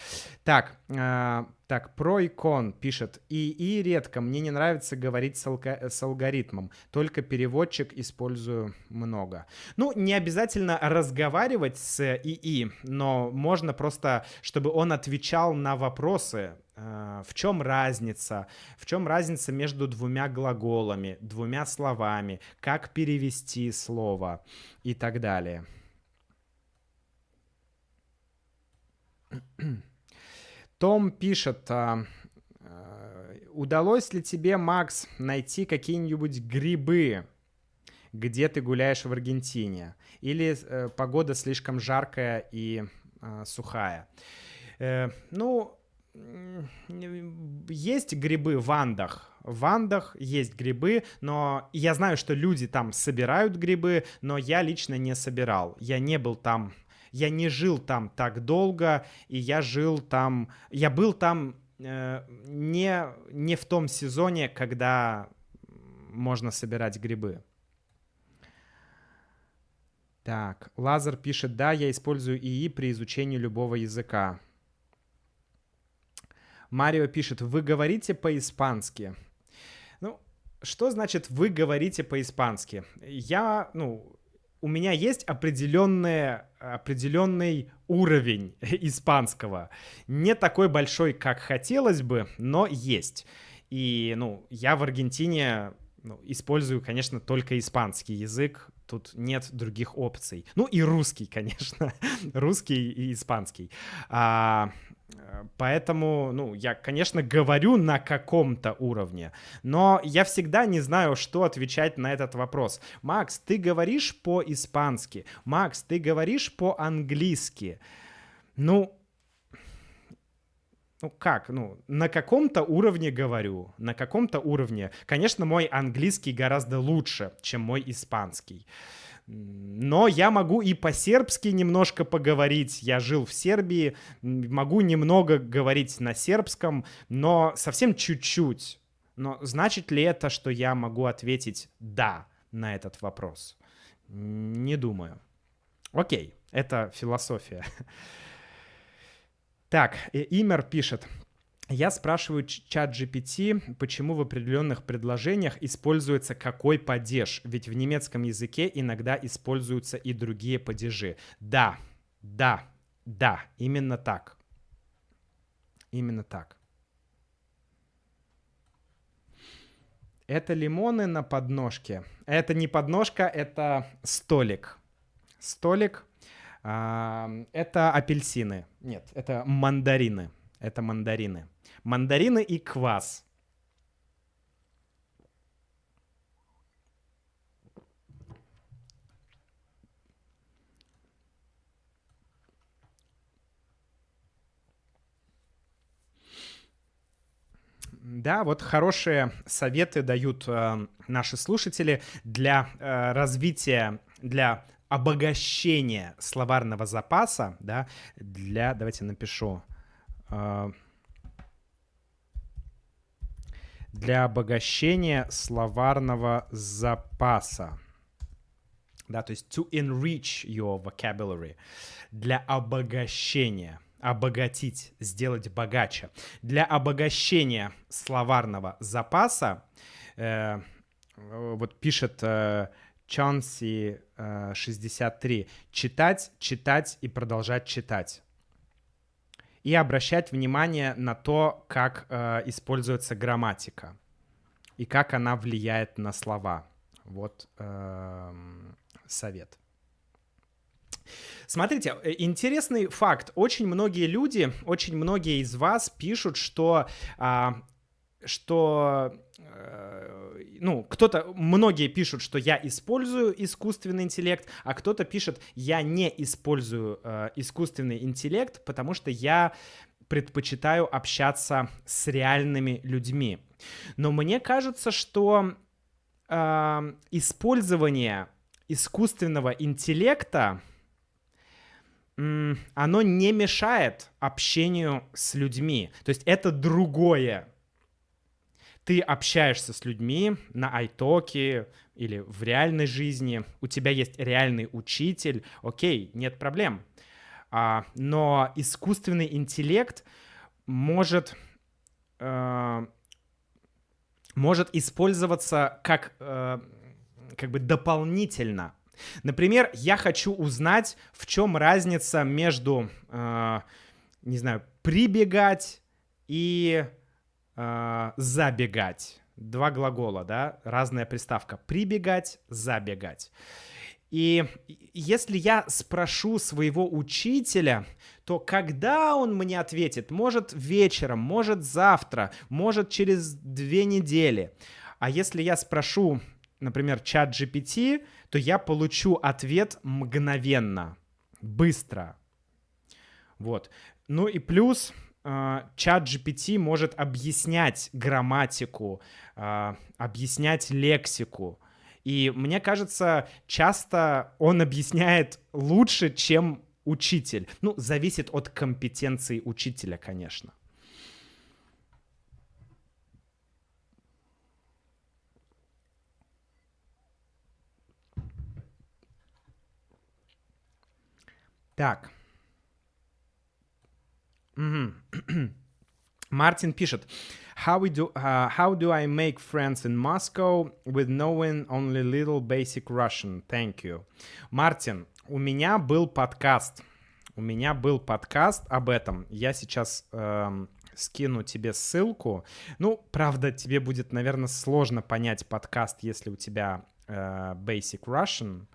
Так, про икон пишет. И редко, мне не нравится говорить с алгоритмом, только переводчик использую много. Ну, не обязательно разговаривать с ИИ, но можно просто, чтобы он отвечал на вопросы. В чем разница? В чем разница между двумя глаголами, двумя словами? Как перевести слово и так далее. Том пишет, удалось ли тебе, Макс, найти какие-нибудь грибы, где ты гуляешь в Аргентине? Или погода слишком жаркая и сухая? Ну, есть грибы в Андах. В Андах есть грибы, но я знаю, что люди там собирают грибы, но я лично не собирал. Я не был там. Я не жил там так долго, и я был там не в том сезоне, когда можно собирать грибы. Так, Лазар пишет, да, я использую ИИ при изучении любого языка. Марио пишет, вы говорите по-испански. Ну, что значит вы говорите по-испански? У меня есть определенный уровень испанского. Не такой большой, как хотелось бы, но есть. И, я в Аргентине использую, конечно, только испанский язык. Тут нет других опций. Ну и русский, конечно. Русский и испанский. Поэтому, я, конечно, говорю на каком-то уровне, но я всегда не знаю, что отвечать на этот вопрос. Макс, ты говоришь по-испански? Макс, ты говоришь по-английски? Как? На каком-то уровне говорю, на каком-то уровне. Конечно, мой английский гораздо лучше, чем мой испанский. Но я могу и по-сербски немножко поговорить. Я жил в Сербии, могу немного говорить на сербском, но совсем чуть-чуть. Но значит ли это, что я могу ответить «да» на этот вопрос? Не думаю. Окей, это философия. Так, Имер пишет. Я спрашиваю чат GPT, почему в определенных предложениях используется какой падеж, ведь в немецком языке иногда используются и другие падежи. Да, да, да, именно так. Именно так. Это лимоны на подножке. Это не подножка, это столик. Столик. Это апельсины. Нет, это мандарины. Это мандарины. Мандарины и квас. Да, вот хорошие советы дают наши слушатели для развития, для обогащения словарного запаса, да, давайте напишу, для обогащения словарного запаса. Да, то есть to enrich your vocabulary. Для обогащения. Обогатить, сделать богаче. Для обогащения словарного запаса, вот пишет Чанси 63, читать, читать и продолжать читать. И обращать внимание на то, как используется грамматика и как она влияет на слова. Вот совет. Смотрите, интересный факт. Очень многие люди, очень многие из вас пишут, что многие пишут, что я использую искусственный интеллект, а кто-то пишет, я не использую искусственный интеллект, потому что я предпочитаю общаться с реальными людьми. Но мне кажется, что использование искусственного интеллекта, оно не мешает общению с людьми. То есть это другое. Ты общаешься с людьми на iTalk или в реальной жизни, у тебя есть реальный учитель, окей, нет проблем. Но искусственный интеллект может использоваться как бы дополнительно. Например, я хочу узнать, в чем разница между, не знаю, прибегать и забегать. Два глагола, да, разная приставка. Прибегать, забегать. И если я спрошу своего учителя, то когда он мне ответит? Может вечером, может завтра, может через 2 недели. А если я спрошу, например, чат GPT, то я получу ответ мгновенно, быстро. Вот. Ну и плюс чат GPT может объяснять грамматику, объяснять лексику. И мне кажется, часто он объясняет лучше, чем учитель. Ну, зависит от компетенции учителя, конечно. Так. Мартин пишет. How do I make friends in Moscow with knowing only little basic Russian? Thank you. Мартин, у меня был подкаст. Об этом. Я сейчас скину тебе ссылку. Ну, правда, тебе будет, наверное, сложно понять подкаст, если у тебя basic Russian.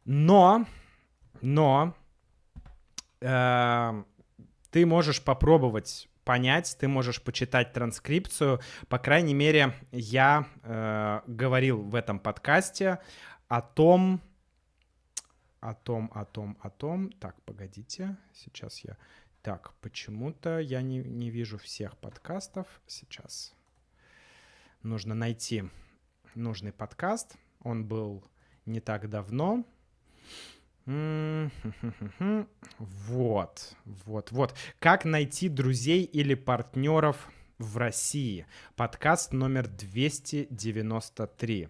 Но ты можешь попробовать понять, ты можешь почитать транскрипцию. По крайней мере, я говорил в этом подкасте о том. Так, погодите, сейчас я... Так, почему-то я не вижу всех подкастов. Сейчас нужно найти нужный подкаст. Он был не так давно. Вот. Как найти друзей или партнеров в России? Подкаст номер 293.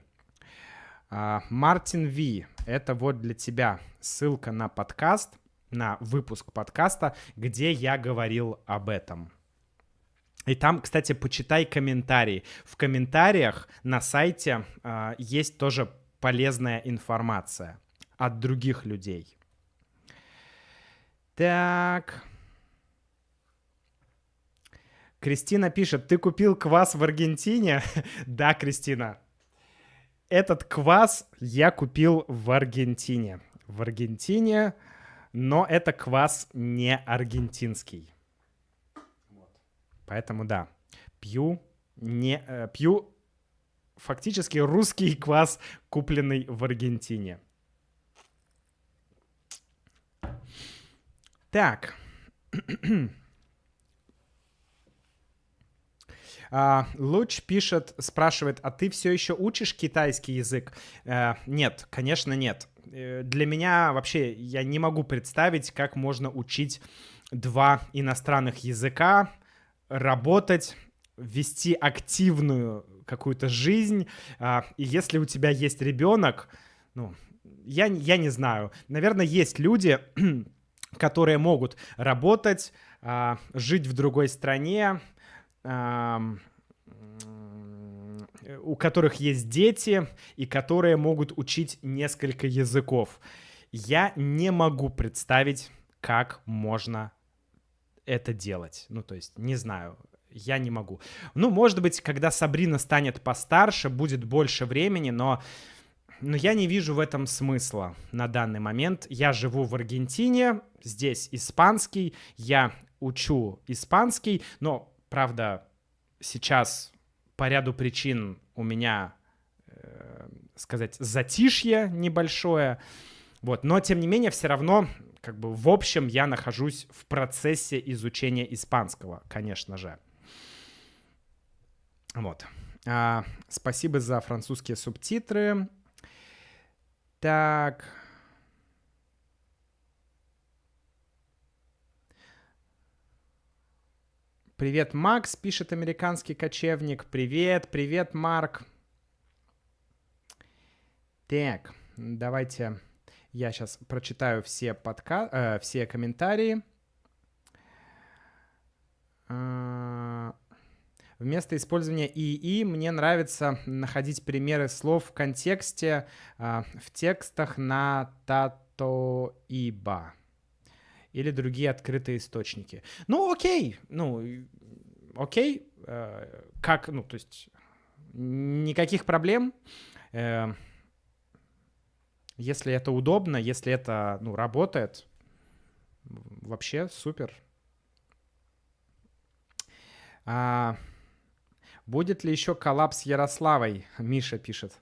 Мартин Ви, это вот для тебя ссылка на подкаст, на выпуск подкаста, где я говорил об этом. И там, кстати, почитай комментарии. В комментариях на сайте есть тоже полезная информация от других людей. Так. Кристина пишет, ты купил квас в Аргентине? Да, Кристина. Этот квас я купил в Аргентине. В Аргентине, но это квас не аргентинский. Поэтому да, пью фактически русский квас, купленный в Аргентине. Так. Луч пишет, спрашивает, а ты все еще учишь китайский язык? Нет, конечно, нет. Для меня вообще я не могу представить, как можно учить 2 иностранных языка, работать, вести активную какую-то жизнь. И если у тебя есть ребенок, ну, я не знаю. Наверное, есть люди, которые могут работать, жить в другой стране, у которых есть дети и которые могут учить несколько языков. Я не могу представить, как можно это делать. Ну, то есть, не знаю, я не могу. Ну, может быть, когда Сабрина станет постарше, будет больше времени, но я не вижу в этом смысла на данный момент. Я живу в Аргентине, здесь испанский, я учу испанский, но, правда, сейчас по ряду причин у меня, сказать, затишье небольшое. Вот. Но, тем не менее, все равно, как бы, в общем, я нахожусь в процессе изучения испанского, конечно же. Вот. Спасибо за французские субтитры. Так. Привет, Макс, пишет американский кочевник. Привет, привет, Марк. Так, давайте я сейчас прочитаю все комментарии. Вместо использования ИИ мне нравится находить примеры слов в контексте в текстах на Татоиба или другие открытые источники. Ну, окей, как, то есть никаких проблем. Если это удобно, если это, работает, вообще супер. Будет ли еще коллаб с Ярославой? Миша пишет.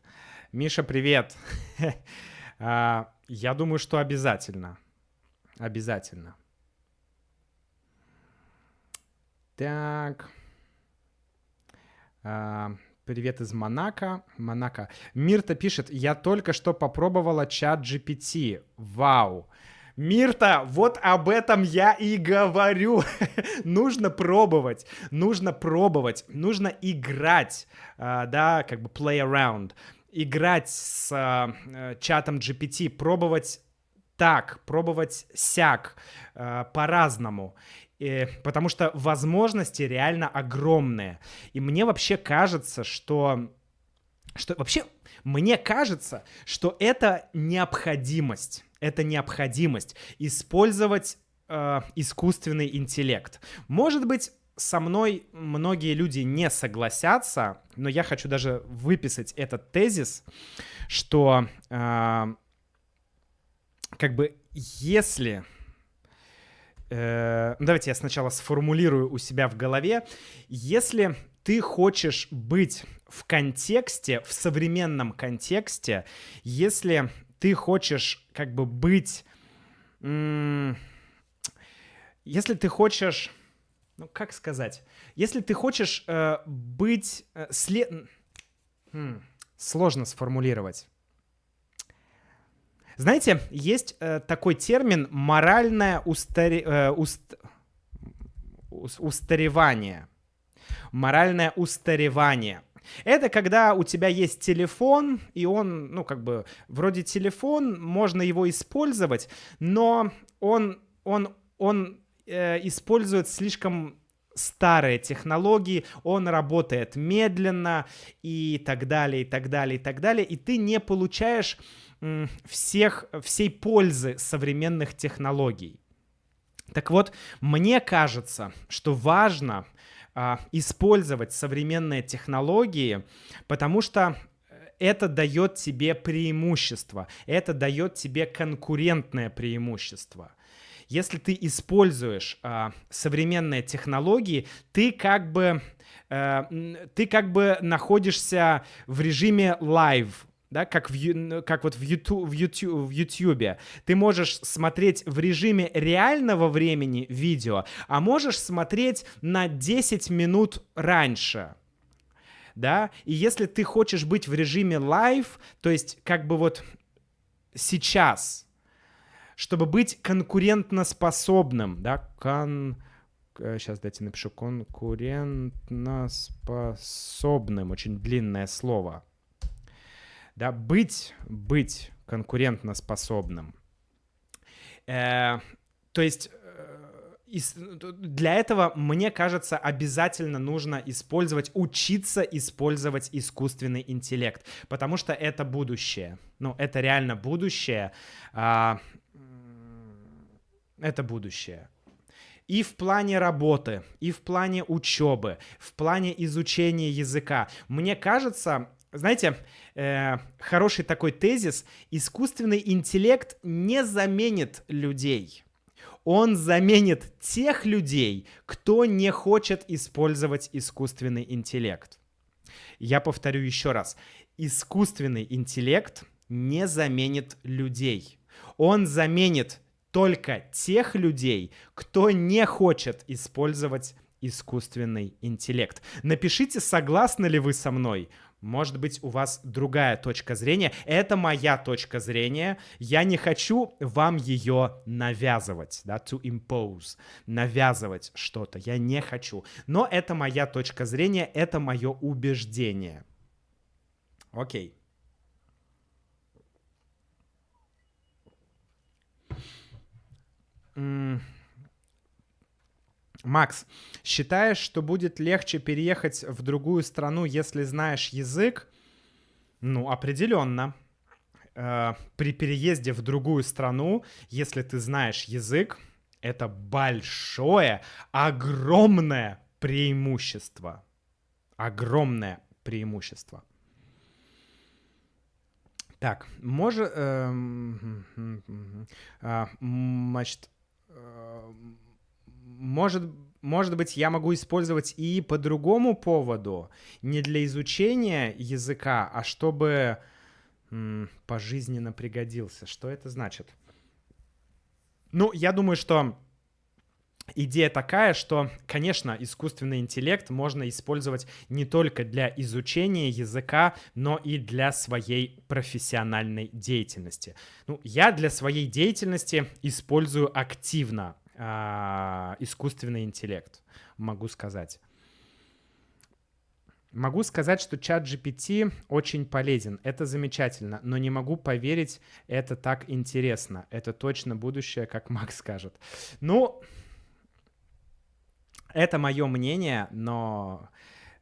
Миша, привет. Я думаю, что обязательно. Обязательно. Так. Привет из Монако. Мирта пишет, я только что попробовала чат GPT. Вау. Мирта, вот об этом я и говорю. Нужно пробовать, нужно играть, как бы play around, играть с чатом GPT, пробовать так, пробовать сяк, по-разному. Потому что возможности реально огромные. И мне вообще кажется, что это необходимость. Это необходимость использовать искусственный интеллект. Может быть, со мной многие люди не согласятся, но я хочу даже выписать этот тезис, что если... Давайте я сначала сформулирую у себя в голове. Если ты хочешь быть в контексте, в современном контексте, если ты хочешь быть... Если ты хочешь... как сказать? Если ты хочешь быть... Сложно сформулировать. Знаете, есть такой термин «моральное устаревание». Моральное устаревание. Это когда у тебя есть телефон, и он, вроде телефон, можно его использовать, но он использует слишком старые технологии, он работает медленно и так далее, и так далее, и так далее, и ты не получаешь всей пользы современных технологий. Так вот, мне кажется, что важно использовать современные технологии, потому что это дает тебе преимущество, это дает тебе конкурентное преимущество. Если ты используешь современные технологии, ты как бы находишься в режиме live, да, как вот в YouTube. Ты можешь смотреть в режиме реального времени видео, а можешь смотреть на 10 минут раньше. Да, и если ты хочешь быть в режиме live, то есть как бы вот сейчас, чтобы быть конкурентоспособным, да, сейчас дайте напишу, конкурентоспособным, очень длинное слово, да, быть конкурентоспособным. То есть для этого, мне кажется, обязательно нужно учиться использовать искусственный интеллект, потому что это будущее. Ну, это реально будущее. Это будущее. И в плане работы, и в плане учебы, в плане изучения языка. Мне кажется, знаете, хороший такой тезис: искусственный интеллект не заменит людей. Он заменит тех людей, кто не хочет использовать искусственный интеллект. Я повторю еще раз. Искусственный интеллект не заменит людей. Он заменит только тех людей, кто не хочет использовать искусственный интеллект. Напишите, согласны ли вы со мной. Может быть, у вас другая точка зрения. Это моя точка зрения. Я не хочу вам ее навязывать, да, to impose, навязывать что-то. Я не хочу. Но это моя точка зрения, это мое убеждение. Окей. Макс, считаешь, что будет легче переехать в другую страну, если знаешь язык? Ну, определенно. При переезде в другую страну, если ты знаешь язык, это большое, огромное преимущество. Огромное преимущество. Так, значит, может быть, я могу использовать и по другому поводу, не для изучения языка, а чтобы пожизненно пригодился. Что это значит? Ну, я думаю, что идея такая, что, конечно, искусственный интеллект можно использовать не только для изучения языка, но и для своей профессиональной деятельности. Ну, я для своей деятельности использую активно искусственный интеллект, могу сказать. Могу сказать, что ChatGPT очень полезен. Это замечательно, но не могу поверить, это так интересно. Это точно будущее, как Макс скажет. Ну, это мое мнение, но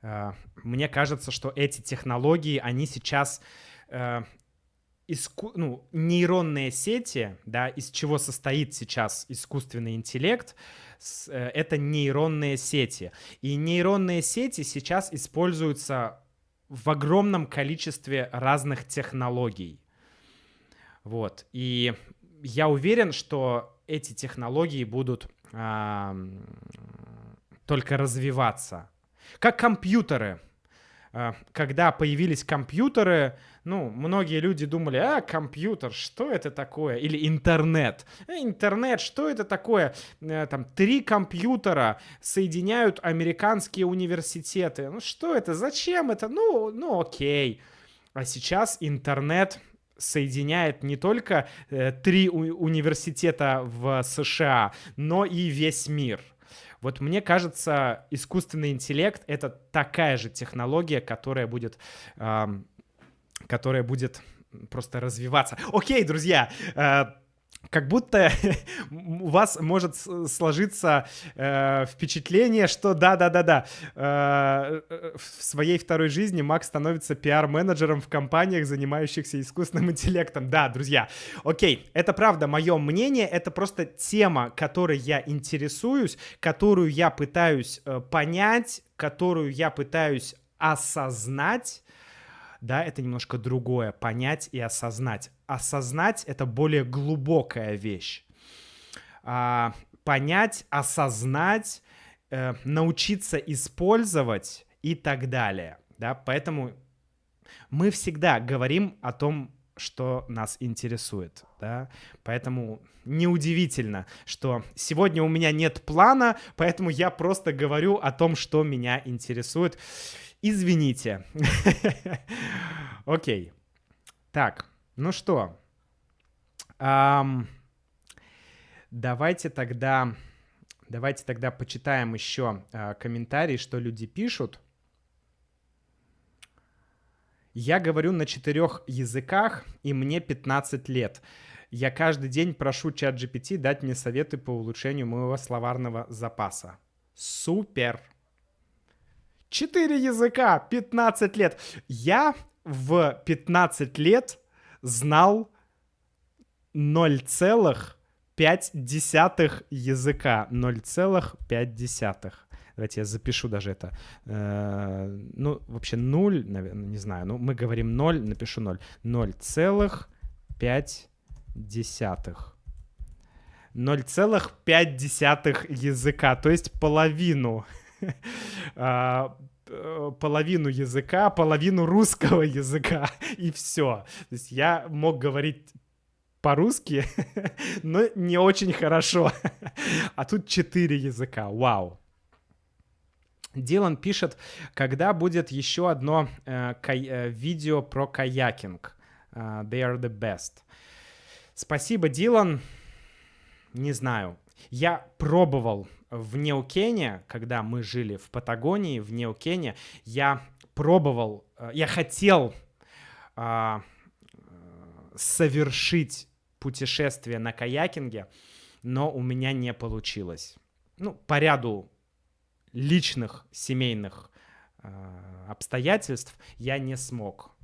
мне кажется, что эти технологии, они сейчас... нейронные сети, да, из чего состоит сейчас искусственный интеллект, это нейронные сети. И нейронные сети сейчас используются в огромном количестве разных технологий. Вот. И я уверен, что эти технологии будут только развиваться. Как компьютеры. Когда появились компьютеры, ну, многие люди думали, компьютер, что это такое? Или интернет. Интернет, что это такое? Там 3 компьютера соединяют американские университеты. Ну, что это? Зачем это? Ну, окей. А сейчас интернет соединяет не только 3 университета в США, но и весь мир. Вот мне кажется, искусственный интеллект — это такая же технология, которая будет просто развиваться. Окей, друзья, как будто у вас может сложиться впечатление, что да-да-да-да, в своей второй жизни Макс становится пиар-менеджером в компаниях, занимающихся искусственным интеллектом. Да, друзья, окей, это правда мое мнение, это просто тема, которой я интересуюсь, которую я пытаюсь понять, которую я пытаюсь осознать. Да, это немножко другое, понять и осознать. Осознать — это более глубокая вещь. Понять, осознать, научиться использовать и так далее. Да? Поэтому мы всегда говорим о том, что нас интересует. Да? Поэтому неудивительно, что сегодня у меня нет плана, поэтому я просто говорю о том, что меня интересует. Извините. Окей. Так, ну что, давайте тогда почитаем еще комментарии, что люди пишут. Я говорю на 4 языках, и мне 15 лет. Я каждый день прошу ChatGPT дать мне советы по улучшению моего словарного запаса. Супер! 4 языка, 15 лет. Я в 15 лет знал 0,5 языка. 0,5. Давайте я запишу даже это. Ну, вообще 0, наверное, не знаю. Ну, мы говорим 0, напишу 0. 0,5. 0,5 языка, то есть половину. Половину языка, половину русского языка, и все. То есть я мог говорить по-русски, но не очень хорошо. А тут 4 языка. Вау. Дилан пишет, когда будет еще одно видео про каякинг. They are the best. Спасибо, Дилан. Не знаю. Я пробовал в Неокене, когда мы жили в Патагонии, в Неокене, я пробовал, я хотел совершить путешествие на каякинге, но у меня не получилось. Ну, по ряду личных, семейных обстоятельств я не смог.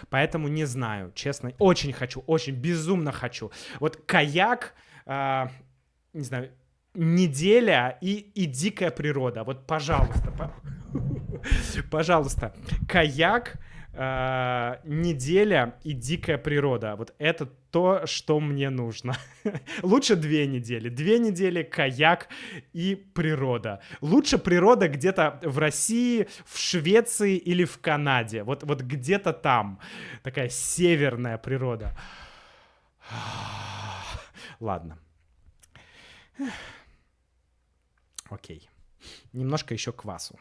Поэтому не знаю, честно. Очень хочу, очень безумно хочу. Вот каяк, не знаю, неделя и дикая природа. Вот, пожалуйста, пожалуйста, каяк, неделя и дикая природа. Вот это то, что мне нужно. Лучше 2 недели. 2 недели каяк и природа. Лучше природа где-то в России, в Швеции или в Канаде. Вот где-то там. Такая северная природа. Ладно. Окей. Немножко еще квасу.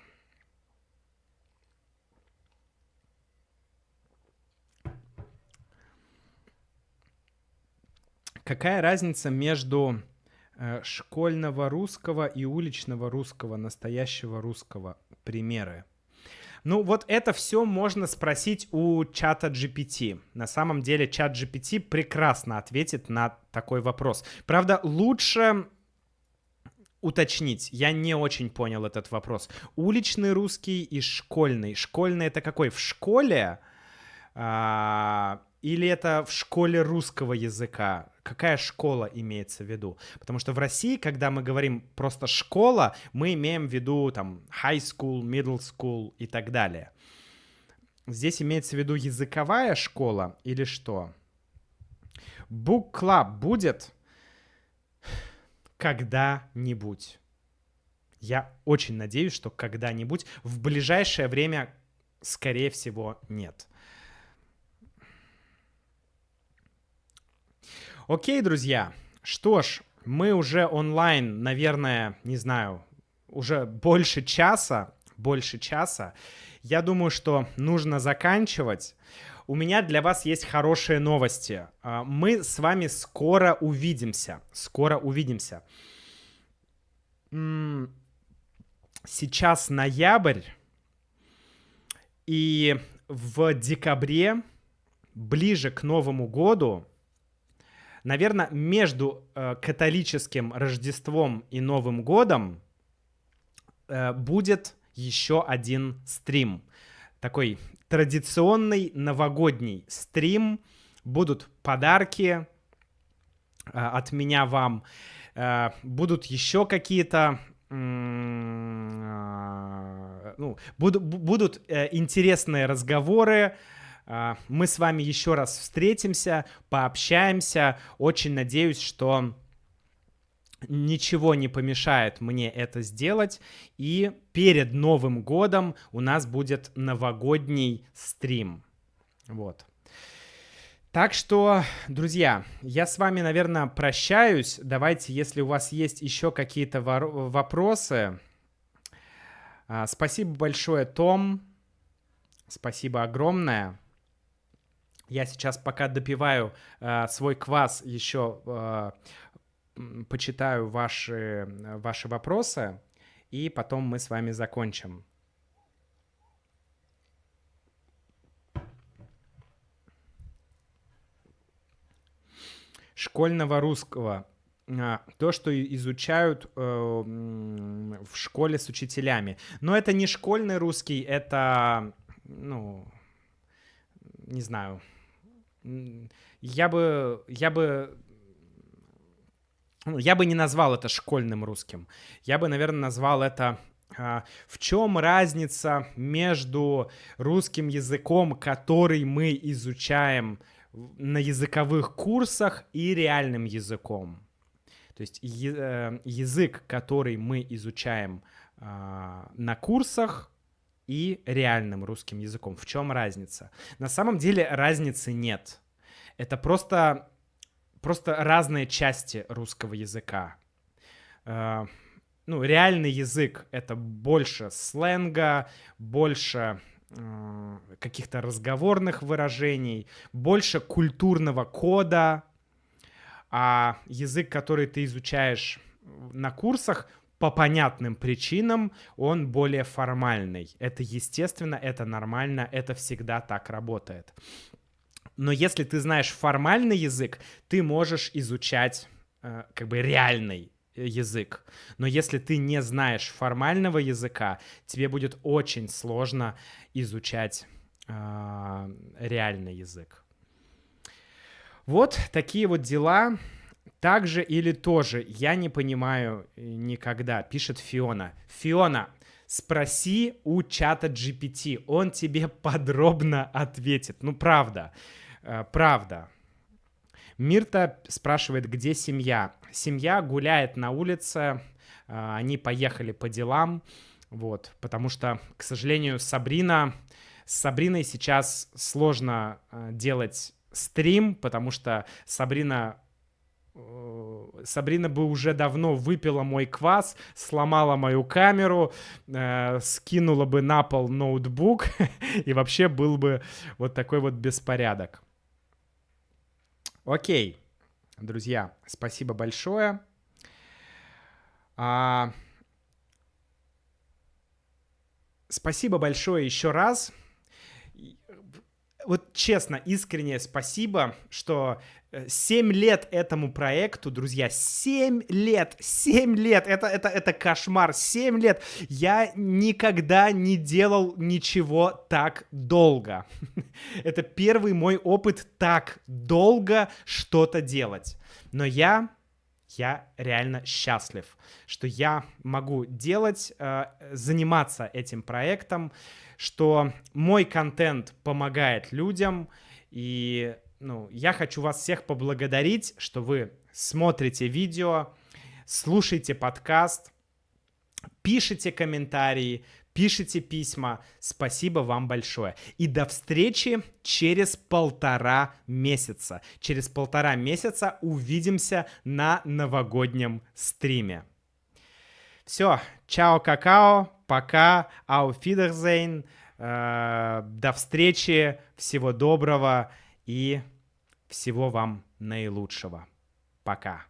Какая разница между школьного русского и уличного русского, настоящего русского? Примеры. Ну, вот это все можно спросить у чата GPT. На самом деле чат GPT прекрасно ответит на такой вопрос. Правда, лучше уточнить. Я не очень понял этот вопрос. Уличный русский и школьный. Школьный — это какой? В школе? Или это в школе русского языка? Какая школа имеется в виду? Потому что в России, когда мы говорим просто школа, мы имеем в виду там high school, middle school и так далее. Здесь имеется в виду языковая школа или что? Book Club будет когда-нибудь. Я очень надеюсь, что когда-нибудь. В ближайшее время, скорее всего, нет. Окей, друзья. Что ж, мы уже онлайн, наверное, не знаю, уже больше часа. Я думаю, что нужно заканчивать. У меня для вас есть хорошие новости. Мы с вами скоро увидимся. Сейчас ноябрь, и в декабре, ближе к Новому году, наверное, между католическим Рождеством и Новым годом будет еще один стрим. Такой традиционный новогодний стрим. Будут подарки от меня вам. Будут еще какие-то... будут интересные разговоры. Мы с вами еще раз встретимся, пообщаемся. Очень надеюсь, что ничего не помешает мне это сделать. И перед Новым годом у нас будет новогодний стрим. Вот. Так что, друзья, я с вами, наверное, прощаюсь. Давайте, если у вас есть еще какие-то вопросы. Спасибо большое, Том. Спасибо огромное. Я сейчас, пока допиваю свой квас, еще почитаю ваши вопросы, и потом мы с вами закончим. Школьного русского. То, что изучают в школе с учителями. Но это не школьный русский, это, не знаю. Я бы не назвал это школьным русским. Я бы, наверное, назвал это... В чем разница между русским языком, который мы изучаем на языковых курсах, и реальным языком? То есть язык, который мы изучаем на курсах, и реальным русским языком. В чем разница? На самом деле разницы нет. Это просто разные части русского языка. Реальный язык — это больше сленга, больше каких-то разговорных выражений, больше культурного кода. А язык, который ты изучаешь на курсах, по понятным причинам, он более формальный. Это естественно, это нормально, это всегда так работает. Но если ты знаешь формальный язык, ты можешь изучать реальный язык. Но если ты не знаешь формального языка, тебе будет очень сложно изучать реальный язык. Вот такие вот дела. Так же или тоже, я не понимаю никогда, пишет Фиона. Фиона, спроси у чата GPT, он тебе подробно ответит. Правда, правда. Мирта спрашивает, где семья. Семья гуляет на улице, они поехали по делам, вот, потому что, к сожалению, с Сабриной сейчас сложно делать стрим, потому что Сабрина бы уже давно выпила мой квас, сломала мою камеру, скинула бы на пол ноутбук, и вообще был бы вот такой вот беспорядок. Окей, друзья, спасибо большое. Спасибо большое еще раз. Вот честно, искреннее спасибо, что 7 лет этому проекту, друзья, 7 лет, это кошмар, 7 лет. Я никогда не делал ничего так долго. Это первый мой опыт так долго что-то делать. Но я реально счастлив, что я могу заниматься этим проектом, что мой контент помогает людям, и я хочу вас всех поблагодарить, что вы смотрите видео, слушаете подкаст, пишите комментарии, пишите письма. Спасибо вам большое. И до встречи через 1,5 месяца. Через 1,5 месяца увидимся на новогоднем стриме. Все, чао, какао, пока, auf Wiedersehen, до встречи, всего доброго и всего вам наилучшего. Пока.